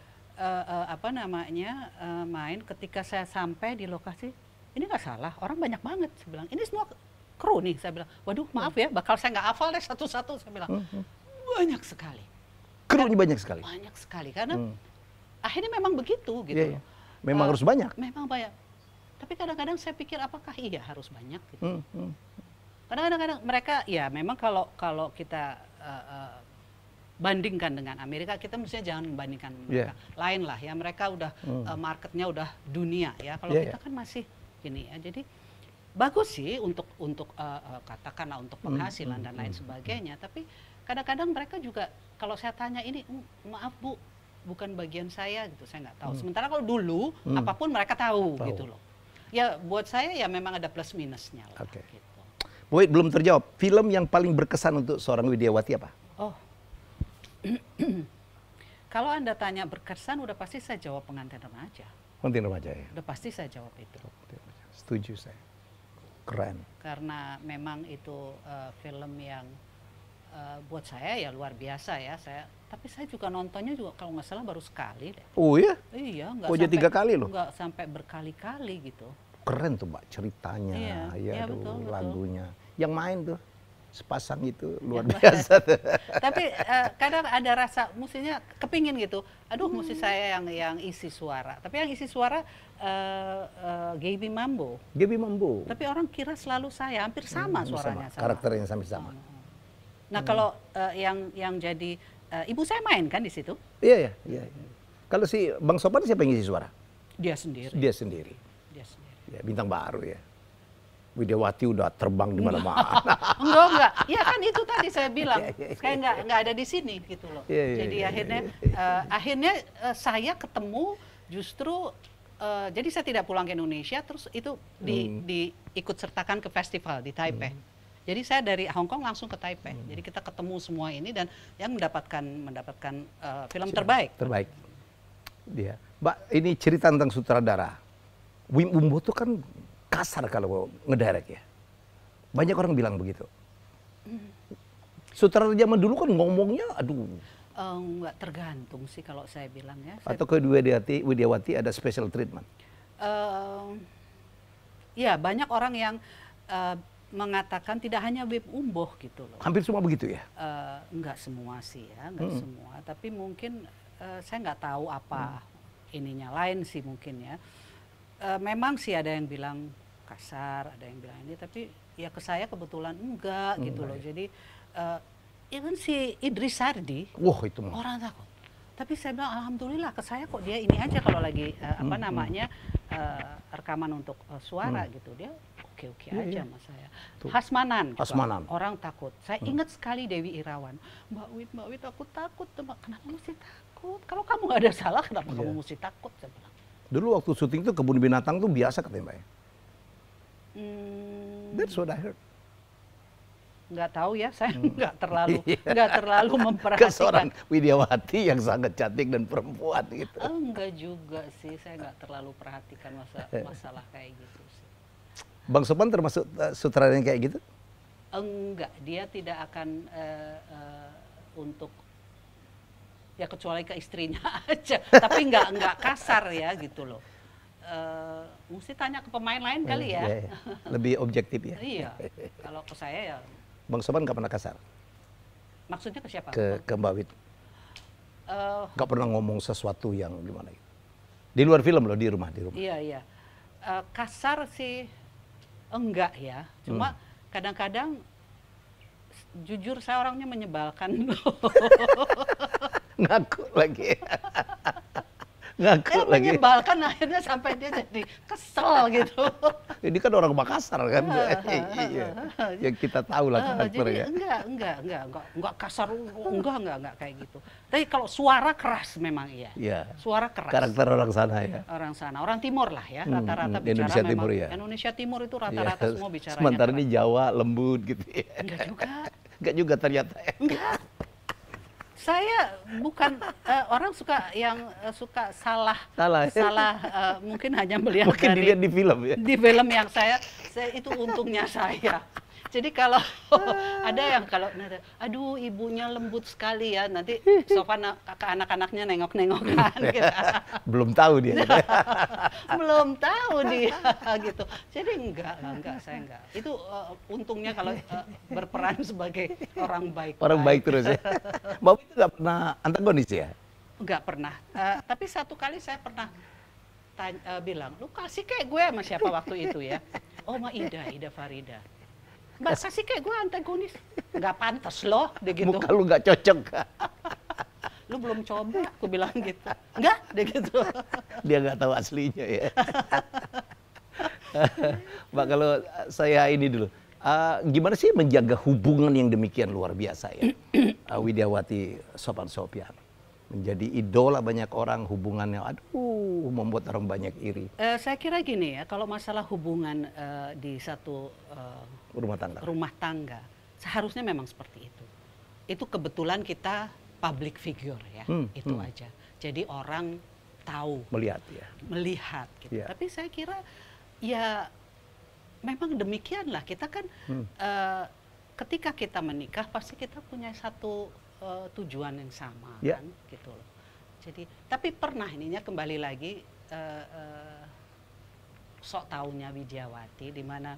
main ketika saya sampai di lokasi, ini nggak salah, orang banyak banget. Saya bilang, ini semua kru nih. Saya bilang, waduh maaf ya, bakal saya nggak hafal deh satu-satu. Saya bilang, banyak sekali. Krunya banyak sekali? Banyak sekali, karena akhirnya memang begitu gitu. Memang harus banyak. Memang banyak. Tapi kadang-kadang saya pikir apakah iya harus banyak gitu. Kadang-kadang mereka ya memang kalau kita bandingkan dengan Amerika, kita mestinya jangan membandingkan mereka. Lain lah ya, mereka udah marketnya udah dunia ya. Kalau kita kan masih gini ya. Jadi bagus sih untuk katakanlah untuk penghasilan dan lain sebagainya. Tapi kadang-kadang mereka juga kalau saya tanya ini, maaf Bu, bukan bagian saya gitu, saya nggak tahu. Sementara kalau dulu apapun mereka tahu gitu loh. Ya buat saya ya memang ada plus minusnya lah. Gitu. Bu, belum terjawab. Film yang paling berkesan untuk seorang Widiawati apa? Oh, kalau Anda tanya berkesan, udah pasti saya jawab Pengantin Remaja. Pengantin Remaja ya. Udah pasti saya jawab itu. Setuju saya. Keren. Karena memang itu film yang buat saya ya luar biasa ya. Tapi saya juga nontonnya juga kalau nggak salah baru sekali deh. Oh ya? Iya, nggak sampai 3 kali loh. Nggak sampai berkali-kali gitu. Keren tuh Mbak ceritanya, betul. Lagunya. Yang main tuh sepasang itu luar biasa. Tapi kadang ada rasa mestinya kepingin gitu. Aduh, mesti saya yang isi suara. Tapi yang isi suara Gaby Mambo. Gaby Mambo. Tapi orang kira selalu saya, hampir sama suaranya. Sama. Karakternya sama. Nah kalau yang jadi ibu saya main kan di situ? Iya. Kalau si Bang Sophan siapa yang isi suara? Dia sendiri. Ya, bintang baru ya. Widiawati udah terbang di mana-mana. Enggak. Ya kan itu tadi saya bilang. Kayak nggak ada di sini gitu loh. Jadi akhirnya saya ketemu justru jadi saya tidak pulang ke Indonesia, terus itu diikut sertakan ke festival di Taipei. Jadi saya dari Hong Kong langsung ke Taipei. Jadi kita ketemu semua ini dan yang mendapatkan film terbaik. Dia. Mbak, ini cerita tentang sutradara. Wim Umbo tuh kan kasar kalau ngedirect ya. Banyak orang bilang begitu. Sutradara zaman dulu kan ngomongnya, aduh. Nggak tergantung sih kalau saya bilang ya. Atau ke Widiawati ada special treatment? Ya, banyak orang yang mengatakan tidak hanya Wim Umbo gitu loh. Hampir semua begitu ya? Enggak semua sih ya, enggak semua. Tapi mungkin saya nggak tahu apa ininya, lain sih mungkin ya. Memang sih ada yang bilang kasar, ada yang bilang ini, tapi ya ke saya kebetulan enggak gitu loh. Jadi even si Idris Sardi, itu orang takut. Tapi saya bilang alhamdulillah ke saya kok dia ini aja kalau lagi rekaman untuk suara gitu, dia oke aja sama saya. Hasmanan, orang takut. Saya ingat sekali Dewi Irawan, Mbak Wit aku takut, kenapa mesti takut? Kalau kamu nggak ada salah kenapa kamu mesti takut? Saya bilang. Dulu waktu syuting tuh kebun binatang tuh biasa katanya Mbak ya? That's what I heard. Nggak tahu ya, saya nggak terlalu memperhatikan. Seorang Widiawati yang sangat cantik dan perempuan gitu. Enggak juga sih, saya nggak terlalu perhatikan masalah kayak gitu sih. Bang Sophan termasuk sutradara yang kayak gitu? Enggak, dia tidak akan untuk ya kecuali ke istrinya aja, tapi nggak kasar ya gitu loh. Mesti tanya ke pemain lain kali ya. Lebih objektif ya. Iya, kalau ke saya ya. Bang Sophan nggak pernah kasar? Maksudnya ke siapa? Ke Mbak Wit. Nggak pernah ngomong sesuatu yang gimana gitu. Di luar film loh, di rumah. Iya. Kasar sih enggak ya. Cuma kadang-kadang jujur saya orangnya menyebalkan loh. Ngaku lagi. Menyebalkan akhirnya sampai dia jadi kesel gitu. Ini kan orang Makassar kan. Yang kita tahu lah karakternya. Enggak kasar, enggak kayak gitu. Tapi kalau suara keras memang iya. Suara keras. Karakter orang sana ya. Orang Timur lah ya, rata-rata bicara Indonesia memang. Timur ya. Indonesia Timur itu rata-rata semua bicaranya. Sementara ini Jawa lembut gitu ya. Enggak juga ternyata. Enggak. Saya bukan orang suka salah mungkin hanya melihat dilihat di film ya. Di film yang saya itu untungnya saya. Jadi kalau ada yang aduh ibunya lembut sekali ya, nanti Sophan ke anak-anaknya nengok-nengokan gitu. Belum tahu dia. Belum tahu dia gitu. Jadi saya enggak. Itu untungnya kalau berperan sebagai orang baik. Orang baik terus ya. Mbak itu nggak pernah antagonis ya? Nggak pernah. Tapi satu kali saya pernah bilang, lu kasih kayak gue sama siapa waktu itu ya? Oh, sama Ida Farida. Mbak, kasih kayak gue antagonis. Nggak pantas loh, dia gitu. Muka lu nggak cocok. Lu belum coba, aku bilang gitu. Nggak, dia gitu. Dia nggak tahu aslinya ya. Mbak, kalau saya ini dulu, gimana sih menjaga hubungan yang demikian luar biasa ya? Widiawati Sopan Sopyan menjadi idola banyak orang, hubungannya aduh membuat orang banyak iri. Saya kira gini ya, kalau masalah hubungan di satu rumah tangga seharusnya memang seperti itu. Itu kebetulan kita public figure ya, itu aja. Jadi orang tahu, melihat gitu. Yeah. Tapi saya kira ya memang demikianlah, kita kan ketika kita menikah pasti kita punya satu tujuan yang sama, kan gitu loh. Jadi tapi pernah ininya kembali lagi sok taunya Widiawati, di mana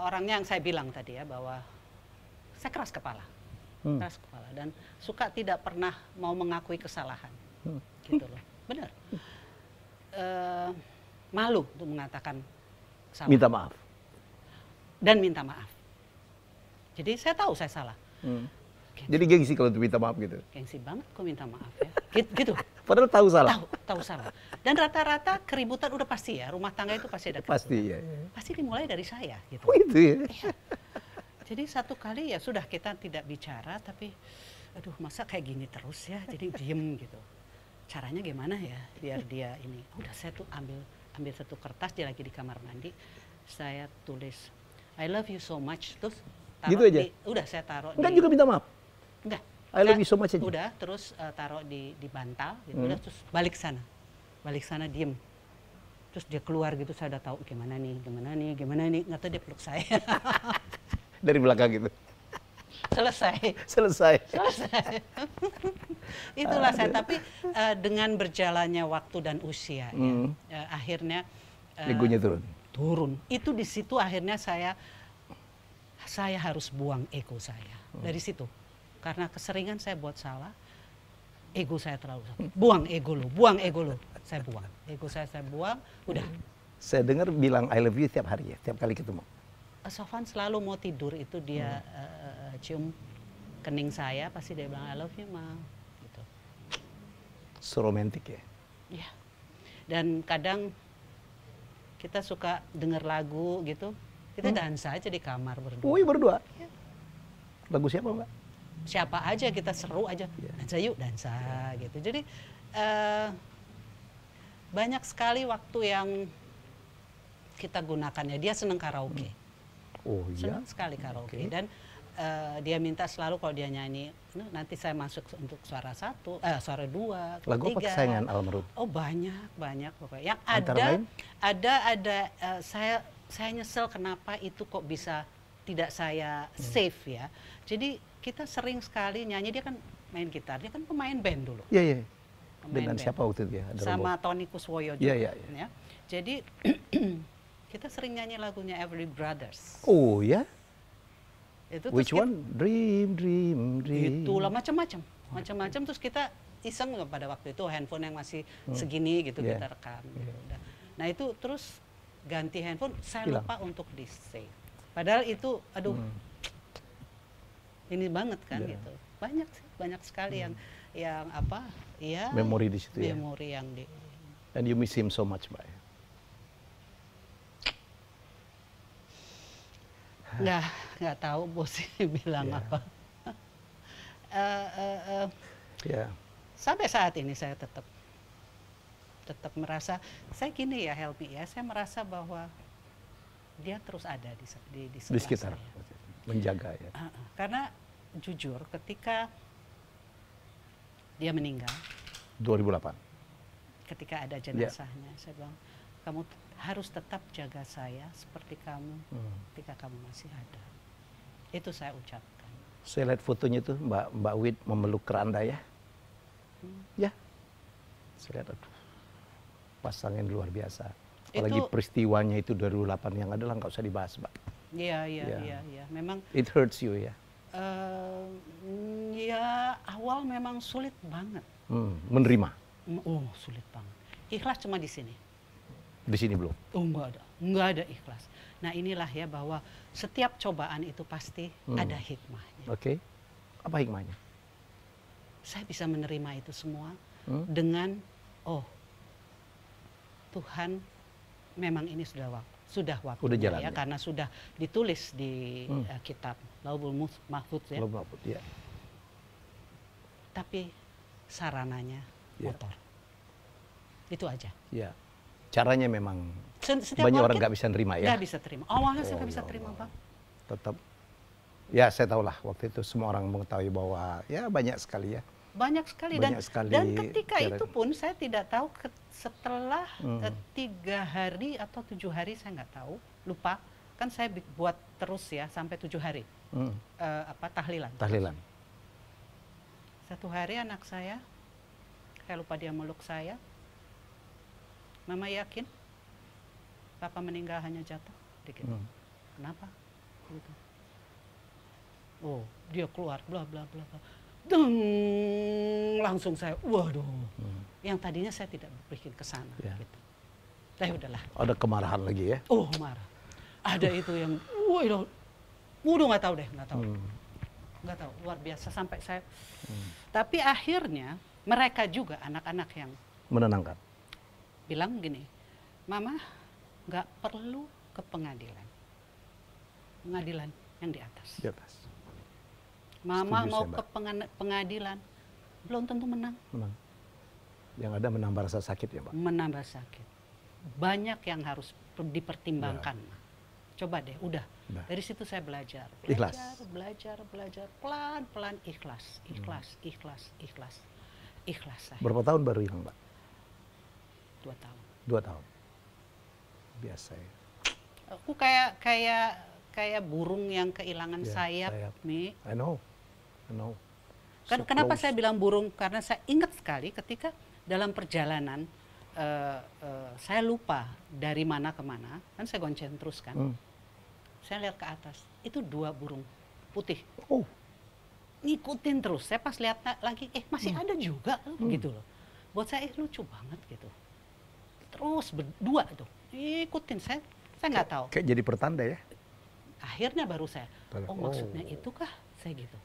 orangnya yang saya bilang tadi ya, bahwa saya keras kepala dan suka tidak pernah mau mengakui kesalahan, gitu loh. Benar. Malu untuk mengatakan salah. Minta maaf. Dan minta maaf. Jadi saya tahu saya salah. Jadi gengsi kalau minta maaf gitu. Gengsi banget kok minta maaf ya. Gitu. Padahal tahu salah. Tahu salah. Dan rata-rata keributan udah pasti ya, rumah tangga itu pasti ada keributan. Pasti ya. Pasti dimulai dari saya gitu. Oh itu ya. Iya. Jadi satu kali ya sudah kita tidak bicara, tapi aduh masa kayak gini terus ya, jadi diem gitu. Caranya gimana ya biar dia ini. Udah saya tuh ambil satu kertas, dia lagi di kamar mandi. Saya tulis I love you so much, terus taruh gitu aja. Udah saya taruh. Enggak juga minta maaf. Enggak. I love you so much aja. Udah, terus taruh di bantal gitu. Udah, terus balik sana diem. Terus dia keluar gitu, saya udah tahu gimana nih, nggak tahu dia peluk saya. Dari belakang gitu. Selesai. Itulah saya. Tapi dengan berjalannya waktu dan usia, ya, akhirnya egonya turun. Itu di situ akhirnya saya harus buang ego saya dari situ. Karena keseringan saya buat salah, ego saya terlalu besar. Buang ego lu. Saya buang. Ego saya buang, udah. Saya dengar bilang I love you tiap hari ya, tiap kali ketemu. Sofan selalu mau tidur itu dia cium kening saya, pasti dia bilang I love you, Ma. Gitu. So romantic ya? Iya. Dan kadang kita suka denger lagu gitu, kita dansa aja di kamar berdua. Wih, berdua? Ya. Lagu siapa, Mbak? Siapa aja, kita seru aja. Dansa gitu. Jadi banyak sekali waktu yang kita gunakannya. Dia seneng karaoke. Oh iya? Seneng sekali karaoke. Dan dia minta selalu kalau dia nyanyi, nanti saya masuk untuk suara 1, suara 2, 3. Lagu apa kesayangan almarhum? Oh banyak pokoknya. Yang ada saya nyesel kenapa itu kok bisa tidak saya save ya. Jadi kita sering sekali nyanyi, dia kan main gitar, dia kan pemain band dulu. Iya. Dengan siapa waktu itu ya? Sama Tony Kuswoyo juga. Iya. Ya. Jadi kita sering nyanyi lagunya Everly Brothers. Oh ya? Itu Which one? Dream. Itulah macam-macam. Terus kita iseng pada waktu itu handphone yang masih segini gitu kita rekam. Gitu. Nah itu terus ganti handphone, saya lupa untuk di save. Padahal itu, aduh, ini banget kan gitu. Banyak sekali yang apa? Ya. Memori di situ ya. Memori yang di. And you miss him so much, Mbak. Nggak tahu bos bilang apa. Sampai saat ini saya tetap merasa, saya gini ya Helmi ya, saya merasa bahwa dia terus ada di sekitar saya. Menjaga ya. Karena jujur ketika dia meninggal 2008 ketika ada jenazahnya, saya bilang kamu harus tetap jaga saya seperti kamu ketika kamu masih ada. Itu saya ucapkan. Saya lihat fotonya tuh Mbak Wid memeluk keranda ya. Ya. Saya lihat pasangan luar biasa. Apalagi peristiwanya itu 2008 yang adalah nggak usah dibahas, Mbak. Iya. Memang it hurts you ya. Ya awal memang sulit banget. Menerima? Oh sulit banget. Ikhlas cuma di sini. Di sini belum? Oh nggak ada ikhlas. Nah inilah ya bahwa setiap cobaan itu pasti ada hikmahnya. Oke. Apa hikmahnya? Saya bisa menerima itu semua dengan Tuhan memang ini sudah waktunya jalan, ya, karena sudah ditulis di kitab Lauhul Mahfuz ya. Ya. Tapi sarananya motor. Itu aja. Ya. Caranya memang setiap banyak orang nggak bisa nerima ya. Nggak bisa terima. Awalnya saya nggak bisa terima, Pak. Tetap. Ya saya tahulah waktu itu semua orang mengetahui bahwa ya banyak sekali ya. Banyak sekali. Dan ketika itu pun saya tidak tahu setelah 3 hari atau 7 hari saya nggak tahu, lupa. Kan saya buat terus ya sampai 7 hari. Tahlilan. Tahlilan. Satu hari anak saya lupa dia meluk saya. Mama yakin Papa meninggal hanya jatuh dikit. Kenapa? Gitu. Oh, dia keluar bla bla bla. Deng, langsung saya, waduh. Yang tadinya saya tidak berpikir ke sana gitu. Tapi udahlah. Ada kemarahan lagi ya? Oh, marah. Ada itu yang udah nggak tahu deh, nggak tahu. Nggak tahu, luar biasa sampai saya. Tapi akhirnya mereka juga anak-anak yang menenangkan. Bilang gini, Mama nggak perlu ke pengadilan. Pengadilan yang di atas. Di atas. Mama mau ke pengadilan, belum tentu menang. Yang ada menambah rasa sakit ya Pak? Menambah sakit. Banyak yang harus dipertimbangkan. Coba deh, udah. Dari situ saya belajar. Belajar. Pelan-pelan ikhlas. Ikhlas. Berapa tahun baru hilang Pak? 2 tahun. 2 tahun. Biasa ya. Aku kayak burung yang kehilangan sayap, Mi. I know. Kan kenapa saya bilang burung? Karena saya ingat sekali ketika dalam perjalanan saya lupa dari mana ke mana, kan saya gonceng terus kan. Saya lihat ke atas, itu 2 burung putih. Ngikutin terus. Saya pas lihat lagi, masih ada juga gitu loh. Buat saya lucu banget gitu. Terus berdua tuh ikutin saya nggak tahu. Kayak jadi pertanda ya. Akhirnya baru saya, maksudnya itukah saya gitu.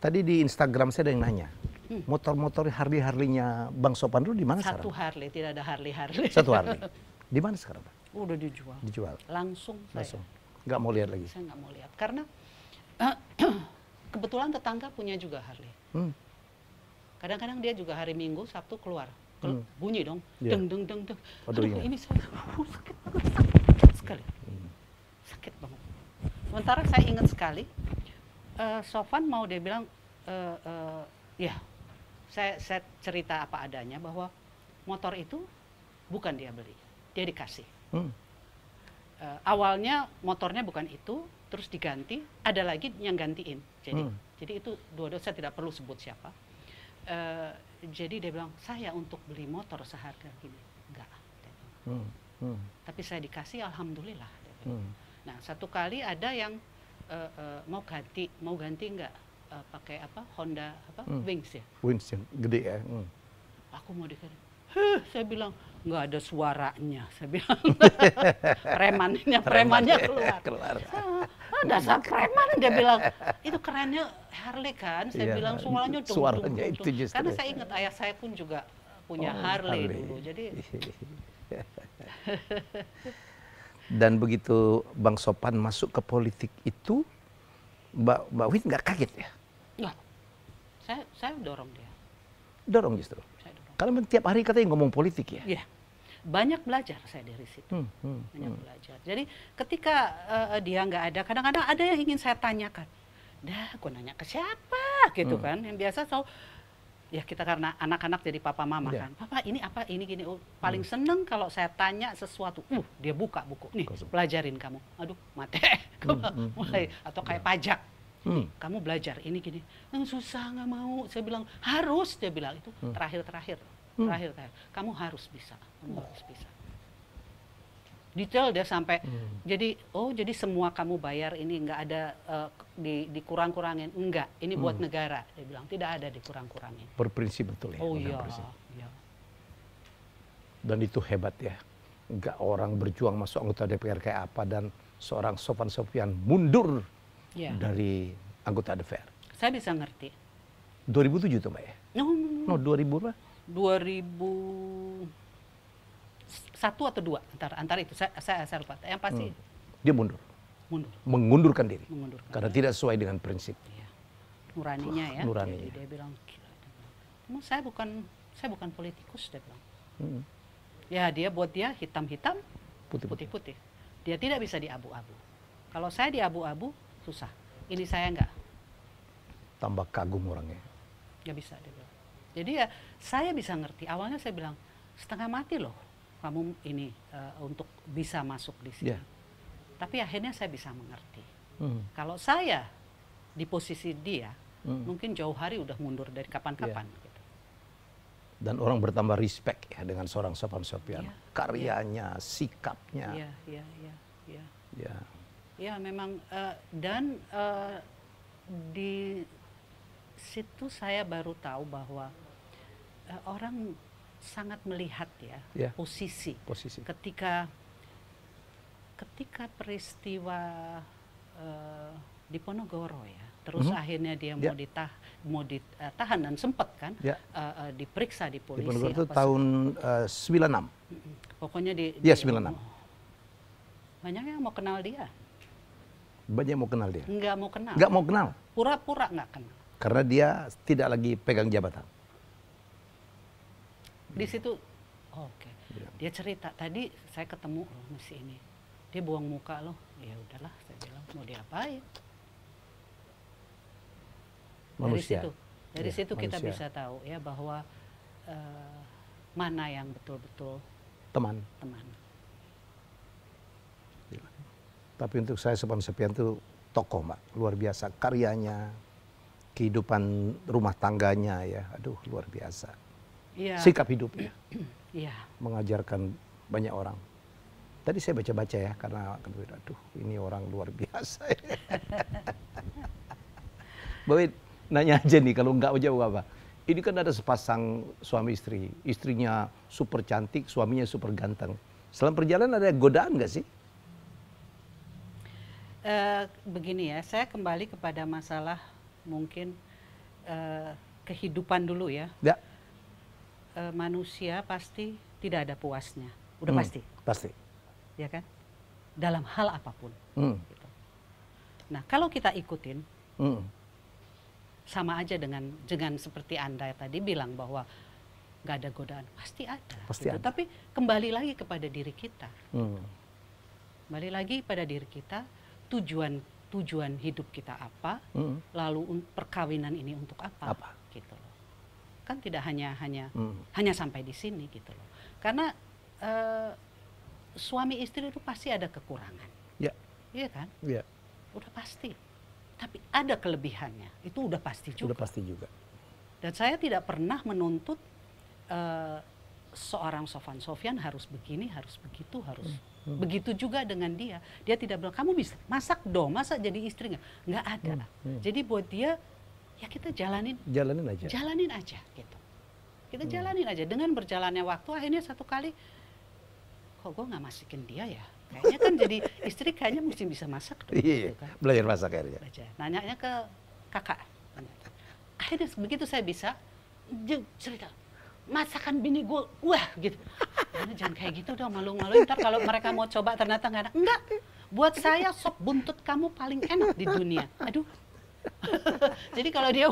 Tadi di Instagram saya ada yang nanya, motor-motor Harley-Harley-nya Bang Sophan dulu di mana sekarang? Satu Harley, tidak ada Harley. Satu Harley. Di mana sekarang Pak? Udah dijual. Langsung. Nggak mau lihat lagi? Saya nggak mau lihat karena kebetulan tetangga punya juga Harley. Kadang-kadang dia juga hari Minggu, Sabtu keluar. Bunyi dong, deng. Aduh, ini saya sakit sekali. Sakit banget. Sementara saya ingat sekali, Sophan mau dia bilang, ya, saya cerita apa adanya bahwa motor itu bukan dia beli, dia dikasih. Awalnya motornya bukan itu, terus diganti, ada lagi yang gantiin. Jadi itu dua-dua saya tidak perlu sebut siapa. Jadi dia bilang, saya untuk beli motor seharga gini, enggak. Tapi saya dikasih, alhamdulillah. Nah, satu kali ada yang mau ganti enggak pakai apa Honda Wings ya? Wings yang gede ya. Aku mau dikasih. Saya bilang nggak ada suaranya. Saya bilang premannya keluar. Dasar preman, dia bilang itu kerennya Harley kan. Saya bilang suaranya itu justru. Karena saya ingat ayah saya pun juga punya Harley dulu. Jadi dan begitu Bang Sophan masuk ke politik itu, Mbak Win nggak kaget ya? Nggak. Saya dorong dia. Dorong justru. Karena tiap hari katanya ngomong politik ya? Iya. Banyak belajar saya dari situ. Banyak belajar. Jadi ketika dia nggak ada, kadang-kadang ada yang ingin saya tanyakan. Aku nanya ke siapa gitu kan. Yang biasa ya kita karena anak-anak jadi papa mama kan. Papa ini apa, ini gini. Paling seneng kalau saya tanya sesuatu. Dia buka buku. Nih pelajarin kamu. Aduh mati. Mulai. Atau kayak pajak. Kamu belajar ini gini, susah nggak mau. Saya bilang harus, dia bilang itu terakhir. Kamu harus bisa, Detail dia sampai, jadi semua kamu bayar ini nggak ada dikurang-kurangin, enggak, ini buat negara, dia bilang tidak ada dikurang-kurangin. Berprinsip betul ya. Oh iya. Dan itu hebat ya, nggak orang berjuang masuk anggota DPR kayak apa dan seorang Sofwan Sophian mundur dari anggota DPR. Saya bisa ngerti. 2007 tuh Mbak ya? No, 2000 apa? 2001 atau 2 antara itu saya lupa. Yang pasti dia mundur. Mengundurkan diri. Karena tidak sesuai dengan prinsip. Iya. Nuraninya ya. Nuraninya. Dia bilang, saya bukan politikus, dia bilang. Ya buat dia hitam-hitam, putih-putih. Dia tidak bisa diabu-abu. Kalau saya diabu-abu susah. Ini saya enggak. Tambah kagum orangnya. Nggak bisa dia bilang. Jadi ya saya bisa ngerti. Awalnya saya bilang setengah mati loh kamu ini untuk bisa masuk di sini. Tapi akhirnya saya bisa mengerti. Kalau saya di posisi dia, mungkin jauh hari udah mundur dari kapan-kapan. Gitu. Dan orang bertambah respect ya dengan seorang Sofwan Sophian. Karyanya, sikapnya. Ya memang dan di situ saya baru tahu bahwa orang sangat melihat posisi. Ketika peristiwa di Ponorogo ya, terus akhirnya dia mau ditahan dan sempat kan diperiksa di polisi. Di Ponorogo itu tahun 96. Pokoknya 96. Banyak yang mau kenal dia. Banyak yang mau kenal dia. Nggak mau kenal. Nggak mau kenal. Pura-pura nggak kenal. Karena dia tidak lagi pegang jabatan. Di situ, dia cerita tadi saya ketemu masih ini, dia buang muka loh, ya udahlah saya bilang mau diapain. Manusia. Dari situ kita bisa tahu ya bahwa mana yang betul-betul teman. Tapi untuk saya Sofwan Sophian itu tokoh Mbak, luar biasa karyanya, kehidupan rumah tangganya ya, aduh luar biasa. Sikap hidupnya, mengajarkan banyak orang. Tadi saya baca-baca ya, karena aduh ini orang luar biasa. Mbak Wid, nanya aja nih kalau nggak jawab apa. Ini kan ada sepasang suami istri, istrinya super cantik, suaminya super ganteng. Selama perjalanan ada godaan nggak sih? Begini ya, saya kembali kepada masalah mungkin kehidupan dulu ya. Manusia pasti tidak ada puasnya, udah pasti, ya kan? Dalam hal apapun. Gitu. Nah kalau kita ikutin, sama aja dengan seperti Anda tadi bilang bahwa nggak ada godaan, pasti ada. Gitu. Tapi kembali lagi kepada diri kita, kembali lagi pada diri kita, tujuan hidup kita apa, lalu perkawinan ini untuk apa? Gitu loh. Kan tidak hanya sampai di sini gitu loh. Karena suami istri itu pasti ada kekurangan. Iya kan? Udah pasti. Tapi ada kelebihannya. Itu udah pasti juga. Dan saya tidak pernah menuntut seorang Sofwan Sophian harus begini, harus begitu, harus begitu juga dengan dia. Dia tidak bilang kamu bisa masak dong, masa jadi istrinya? Nggak ada. Jadi buat dia ya kita jalanin aja gitu. Kita jalanin aja. Dengan berjalannya waktu akhirnya satu kali kok gue nggak masakin dia ya, kayaknya kan jadi istri kayaknya mesti bisa masak dong. Gitu kan. Belajar masak akhirnya. Nanyanya ke kakak. Akhirnya begitu saya bisa cerita masakan bini gue, wah gitu. Jangan kayak gitu dong, malu-maluin. Ntar kalau mereka mau coba ternyata nggak enak. Enggak, buat saya sop buntut kamu paling enak di dunia. Aduh. Jadi kalau dia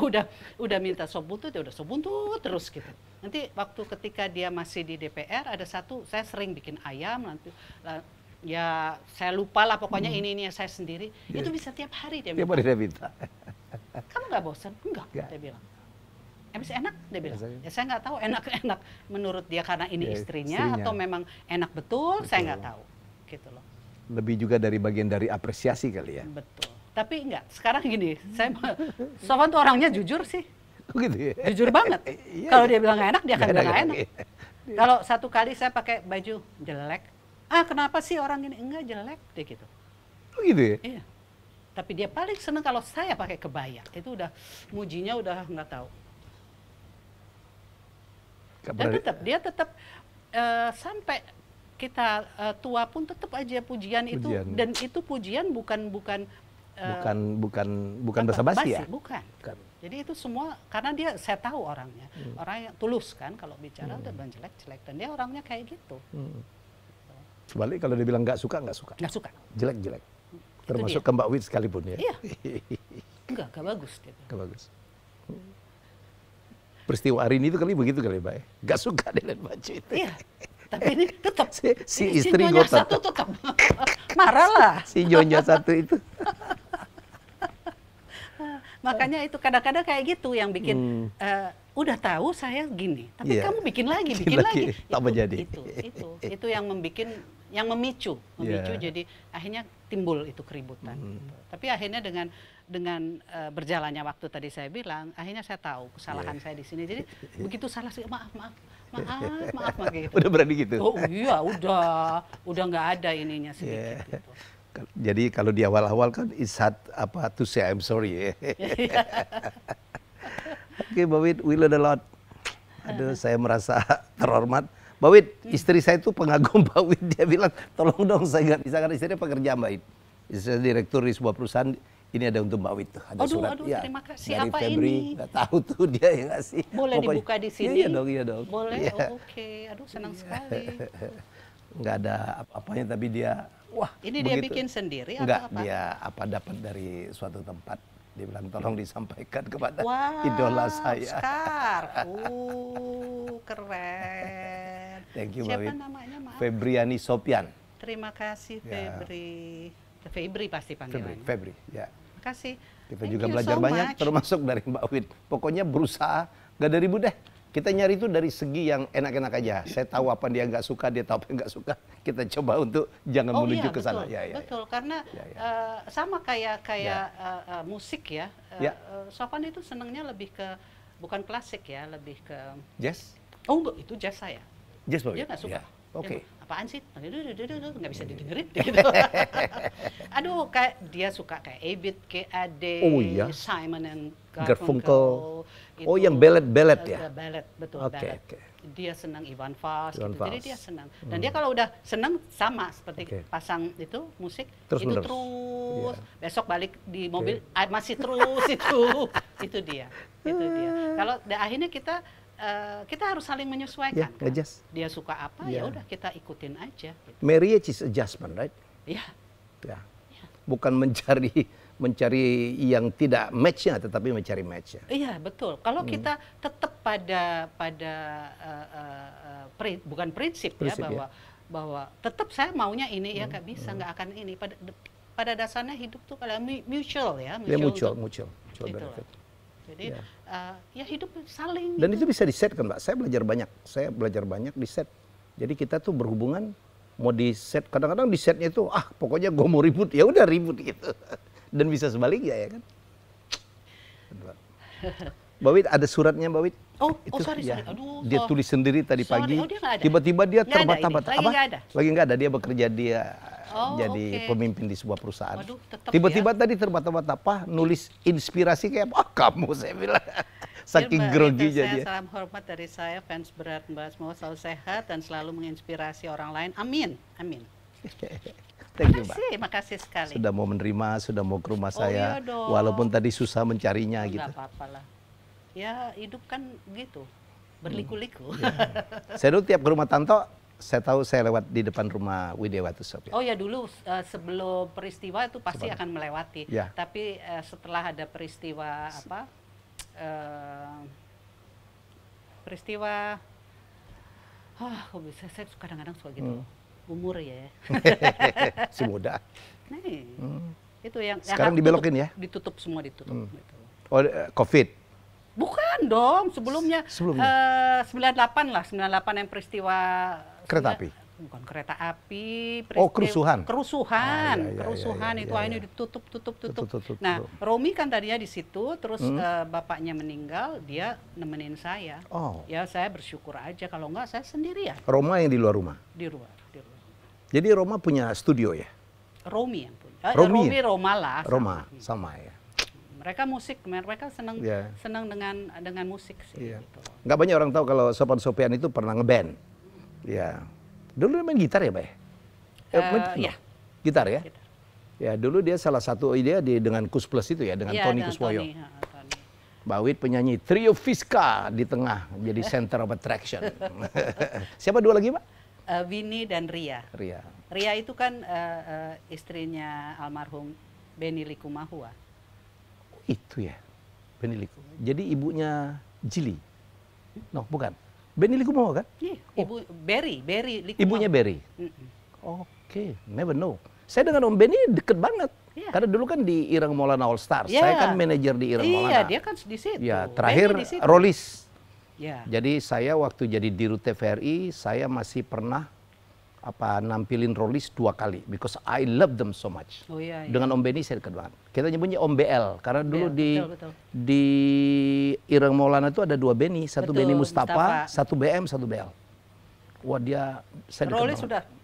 udah minta sop buntut, ya udah sop buntut terus gitu. Nanti waktu ketika dia masih di DPR ada satu, saya sering bikin ayam nanti. Ya saya lupa lah pokoknya ini saya sendiri. Itu bisa tiap hari dia minta. Tiap hari dia minta. Kamu nggak bosan? Enggak, dia bilang. Bisa enak, dia bilang. Ya saya nggak tahu enak menurut dia karena ini istrinya atau memang enak betul, saya nggak tahu, gitu loh. Lebih juga dari bagian dari apresiasi kali ya. Betul. Tapi enggak, sekarang gini, Sofwan tuh orangnya jujur sih. Gitu ya? Jujur banget. Kalau dia bilang nggak enak, dia akan bilang nggak enak. Kalau satu kali saya pakai baju jelek, kenapa sih orang ini? Enggak, jelek deh gitu. Oh gitu ya? Iya. Tapi dia paling seneng kalau saya pakai kebaya. Itu udah, mujinya udah nggak tahu. Dan dia tetap sampai kita tua pun tetap aja pujian itu. Dan itu pujian bukan basa-basi ya? Bukan. Jadi itu semua karena saya tahu orangnya. Orang yang tulus kan kalau bicara udah bilang jelek-jelek. Dan dia orangnya kayak gitu. Sebalik kalau dia bilang nggak suka. Nggak suka. Jelek-jelek. Termasuk ke Mbak Wit sekalipun ya? Iya. Nggak bagus. Nggak bagus. Peristiwa hari ini itu kali begitu kali Mbak ya? Nggak suka dia lihat baju itu. Iya. Tapi ini tetap. Si istri ngotot. Satu tetap. Marah lah. Si nyonya satu itu. Makanya itu kadang-kadang kayak gitu yang bikin udah tahu saya gini, tapi kamu bikin lagi. Tambah jadi. Itu yang memicu jadi akhirnya timbul itu keributan. Tapi akhirnya dengan berjalannya waktu tadi saya bilang, akhirnya saya tahu kesalahan saya di sini. Jadi begitu salah sih maaf gitu. Udah berani gitu. Oh iya, udah nggak ada ininya sedikit gitu. Jadi kalau di awal-awal kan it's hard to say I'm sorry ya. Oke, Mbak Wit, we learn a lot. Aduh, saya merasa terhormat. Mbak Wit, istri saya itu pengagum Mbak Wit. Dia bilang, tolong dong saya nggak bisa, karena istrinya pekerja Mbak Wit. Istri saya direktur di sebuah perusahaan, ini ada untuk Mbak Wit tuh. Ada surat. Aduh, terima kasih. Dari apa Febri, ini? Nggak tahu tuh dia yang ngasih. Boleh dibuka di sini? Iya dong. Boleh, Ya. Oke. Aduh, senang sekali. Nggak ada apa-apanya, tapi dia, wah. Ini dia bikin sendiri atau apa? Dia dapat dari suatu tempat. Dia bilang tolong disampaikan kepada idola saya. Oscar. Keren. Thank you, Siapa Mbak Wit. namanya, maaf? Febriani Sopian. Terima kasih, Febri. Febri pasti panggilannya. Febri, ya. Terima kasih. Kita juga belajar banyak, termasuk dari Mbak Wit. Pokoknya berusaha, nggak ada ribut deh. Kita nyari itu dari segi yang enak-enak aja. Saya tahu apa dia nggak suka, dia tahu apa yang nggak suka. Kita coba untuk jangan menuju ke sana. Betul, karena sama kayak musik ya. Sofan itu senangnya lebih ke bukan klasik ya, lebih ke jazz. Oh enggak, itu jazz saya. Jazz Mbak Wit? Dia nggak suka. Oke. Apaan sih? Nggak bisa didengerin gitu. Aduh, kayak dia suka kayak Abid, KAD, Simon and Garfunkel. Oh, yang ballet ya? Ballet, betul, ballet. Dia senang Iwan Fals gitu. Jadi dia senang. Dan dia kalau udah senang sama seperti pasang itu musik terus itu terus. Besok balik di mobil masih terus itu dia. Kalau akhirnya kita harus saling menyesuaikan. Kan? Dia suka apa ya udah kita ikutin aja. Gitu. Marriage is adjustment, right? Iya. Bukan mencari yang tidak match-nya, tetapi mencari match-nya. Iya, betul. Kalau kita tetap pada bukan prinsip ya bahwa tetap saya maunya ini ya nggak bisa, nggak akan ini. Pada dasarnya hidup tuh kalau mutual ya. Mutual benefit. Jadi ya hidup saling. Dan itu bisa di-set kan, Mbak. Saya belajar banyak di-set. Jadi kita tuh berhubungan mau di-set, kadang-kadang di-setnya itu pokoknya gue mau ribut, ya udah ribut gitu. Dan bisa sebaliknya ya kan. Mbak Wit, ada suratnya Mbak Wit. Sorry. Aduh, dia tulis sendiri tadi pagi. Tiba-tiba dia terbata-bata. Lagi nggak ada. Dia bekerja jadi pemimpin di sebuah perusahaan. Tiba-tiba tadi terbata-bata, nulis inspirasi kayak apa? Kamu, saya bilang. Saking groginya dia. Salam hormat dari saya, fans berat Mbak. Semoga selalu sehat dan selalu menginspirasi orang lain. Amin. Thank you, Mbak. Makasih sekali. Sudah mau menerima, sudah mau ke rumah saya. Walaupun tadi susah mencarinya gitu. Enggak apa-apa lah. Ya hidup kan gitu, berliku-liku. Saya dulu tiap ke rumah Tanto, saya tahu saya lewat di depan rumah Widiawati Sopian. Oh ya dulu sebelum peristiwa itu pasti akan melewati. Tapi setelah ada peristiwa kok bisa, saya kadang-kadang suka gitu. Umur ya. Si muda. Nih, itu yang sekarang dibelokin ya? Ditutup semua ditutup. Gitu. Oh, COVID? Bukan dong, sebelumnya. 98 lah, 98 yang peristiwa kereta api. Bukan kereta api, kerusuhan. Kerusuhan itu akhirnya ditutup. Nah, Romi kan tadinya di situ, terus bapaknya meninggal, dia nemenin saya. Ya saya bersyukur aja, kalau enggak saya sendirian. Roma yang di luar rumah? Di luar. Jadi Roma punya studio ya? Romi yang punya. Romi Roma lah. Roma, sama ya. Mereka musik, mereka senang senang dengan musik sih. Gitu. Nggak banyak orang tahu kalau Sopan Sopian itu pernah ngeband. Ya, dulu dia main gitar ya, Pak? Iya. Gitar ya? Gitar. Ya, dulu dia salah satu ide dengan Kus Plus itu ya, dengan Tony Kuswoyo. Mbak Wit penyanyi Trio Fiska di tengah, jadi center of attraction. Siapa dua lagi, Pak? Winnie dan Ria. Ria itu kan istrinya almarhum Benny Likumahua. Itu ya, Benny Likumahua. Jadi ibunya Jili? No, bukan. Benny Likumahua kan? Iya, Berry Likumahua. Ibunya Berry? Oke, never know. Saya dengan Om Benny deket banget. Yeah. Karena dulu kan di Ireng Maulana All Stars. Yeah. Saya kan manajer di Ireng Maulana. Iya, dia kan di situ. Ya, terakhir Rolis. Yeah. Jadi saya waktu jadi Dirut TVRI, saya masih pernah nampilin Rolis 2 kali because I love them so much. Oh, iya. Dengan Om Benny saya dekat banget. Kita nyebutnya Om BL karena dulu di Ireng Maulana itu ada 2 Benny, satu Benny Mustafa, satu BM, satu BL. Wah, saya dekat Rolis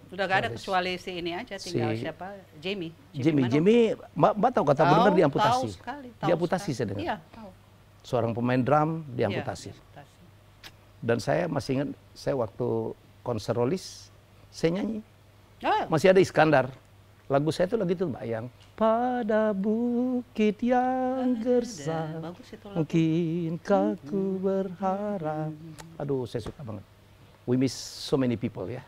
sudah gak ada kecuali si ini aja, tinggal siapa? Jamie. Mbak tahu kata benar diamputasi. Tahu sekali. Diamputasi saya dengar. Iya, tahu. Seorang pemain drum diamputasi. Dan saya masih ingat, saya waktu konser Rolis, saya nyanyi. Masih ada Iskandar. Lagu saya itu lagi tuh, Mbak, yang pada bukit yang gersang, mungkinkah ku berharap. Aduh, saya suka banget. We miss so many people ya.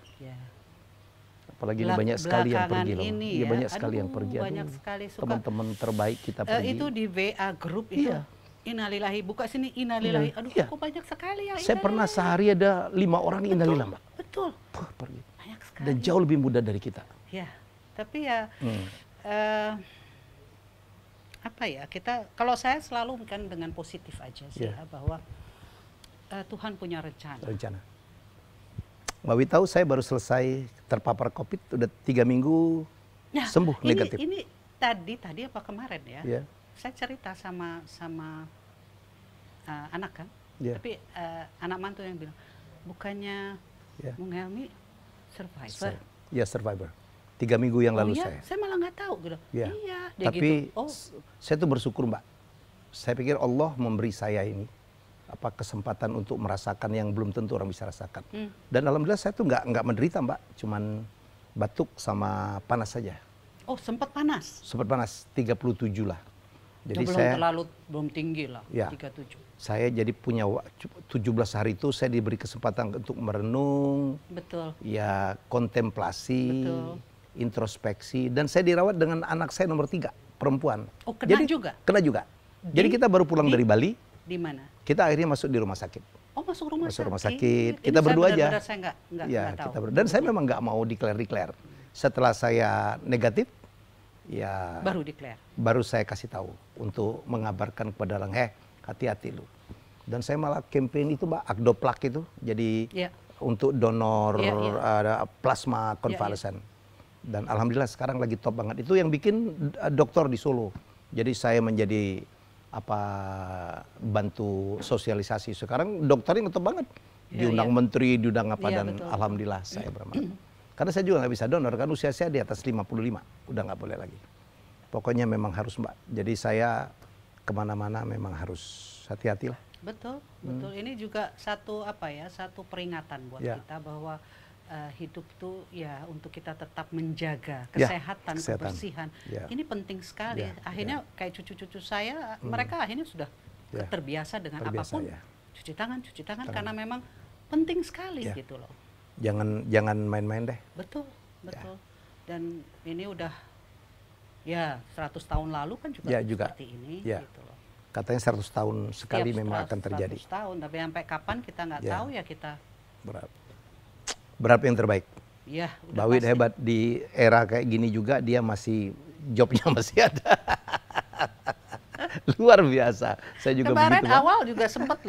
Apalagi ini banyak sekali yang pergi loh. Iya, banyak sekali yang pergi. Banyak sekali. Teman-teman terbaik kita pergi. Itu di WA grup itu. Innalillahi, buka sini innalillahi. Aduh, kok banyak sekali ya. Saya pernah sehari ada 5 orang innalillahi, Mbak. Betul. Pergi. Banyak sekali. Dan jauh lebih muda dari kita. Ya, tapi ya apa ya, kita, kalau saya selalu kan dengan positif aja sih, bahwa Tuhan punya rencana. Mbak Wi tahu saya baru selesai terpapar COVID, udah 3 minggu sembuh negatif. Ini tadi apa kemarin ya? Saya cerita sama anak kan, tapi anak mantu yang bilang, bukannya Bung Helmi survivor? Ya, survivor. 3 minggu yang lalu saya. Saya malah nggak tahu gitu. Iya. Tapi gitu. Saya tuh bersyukur, Mbak. Saya pikir Allah memberi saya ini kesempatan untuk merasakan yang belum tentu orang bisa rasakan. Dan alhamdulillah saya tuh nggak menderita, Mbak. Cuman batuk sama panas saja. Oh, sempat panas? Sempat panas, 37 lah. Jadi belum tinggi lah, 37. Saya jadi punya 17 hari itu saya diberi kesempatan untuk merenung. Betul. Ya, kontemplasi, introspeksi. Dan saya dirawat dengan anak saya nomor 3, perempuan. Oh, kena juga? Kena juga. Jadi kita baru pulang dari Bali. Di mana? Kita akhirnya masuk di rumah sakit. Oh, masuk rumah sakit. Kita berdua aja. Saya nggak tahu. Dan saya memang nggak mau declare. Setelah saya negatif, ya baru saya kasih tahu untuk mengabarkan kepada orang, hati-hati lu. Dan saya malah campaign itu, Mbak, Akdoplak itu. Jadi untuk donor plasma konvalesen. Dan alhamdulillah sekarang lagi top banget. Itu yang bikin dokter di Solo. Jadi saya menjadi bantu sosialisasi. Sekarang dokternya ngetop banget. Diundang menteri, diundang apa, dan alhamdulillah saya bermanfaat. Karena saya juga nggak bisa donor, kan usia saya di atas 55. Udah nggak boleh lagi. Pokoknya memang harus, Mbak. Jadi saya kemana-mana memang harus hati-hati lah. Betul. Ini juga satu peringatan buat kita bahwa hidup tuh ya untuk kita tetap menjaga kesehatan, kebersihan. Ini penting sekali. Akhirnya kayak cucu-cucu saya, mereka akhirnya sudah terbiasa dengan apapun. Cuci tangan karena memang penting sekali gitu loh. Jangan main-main deh. Betul. Dan ini udah 100 tahun lalu kan juga seperti ini gitu loh. Katanya 100 tahun sekali memang akan terjadi. 100 tahun, tapi sampai kapan kita nggak tahu ya kita. Berapa yang terbaik? Iya, Mbak Wid hebat, di era kayak gini juga dia masih jobnya masih ada. Luar biasa. Saya juga kemarin begitu, awal juga sempat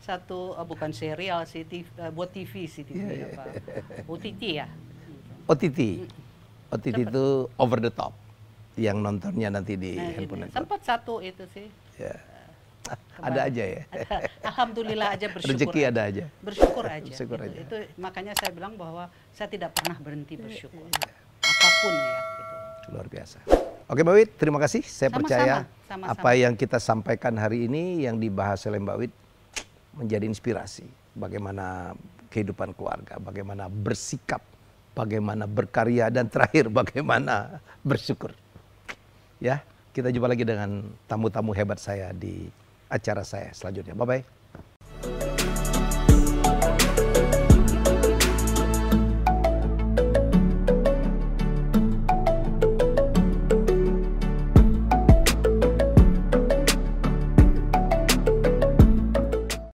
satu bukan serial sih, buat TV apa? OTT ya. OTT itu over the top. Yang nontonnya nanti di handphone. Sempat satu itu sih. Ada aja ya. Alhamdulillah aja, bersyukur. Rezeki ada aja. Bersyukur aja. Bersyukur aja. Itu makanya saya bilang bahwa saya tidak pernah berhenti bersyukur. Apapun ya. Gitu. Luar biasa. Oke Mbak Wit, terima kasih. Saya percaya sama-sama. Apa yang kita sampaikan hari ini, yang dibahas oleh Mbak Wit, menjadi inspirasi. Bagaimana kehidupan keluarga, bagaimana bersikap, bagaimana berkarya, dan terakhir bagaimana bersyukur. Ya, kita jumpa lagi dengan tamu-tamu hebat saya di acara saya selanjutnya. Bye-bye.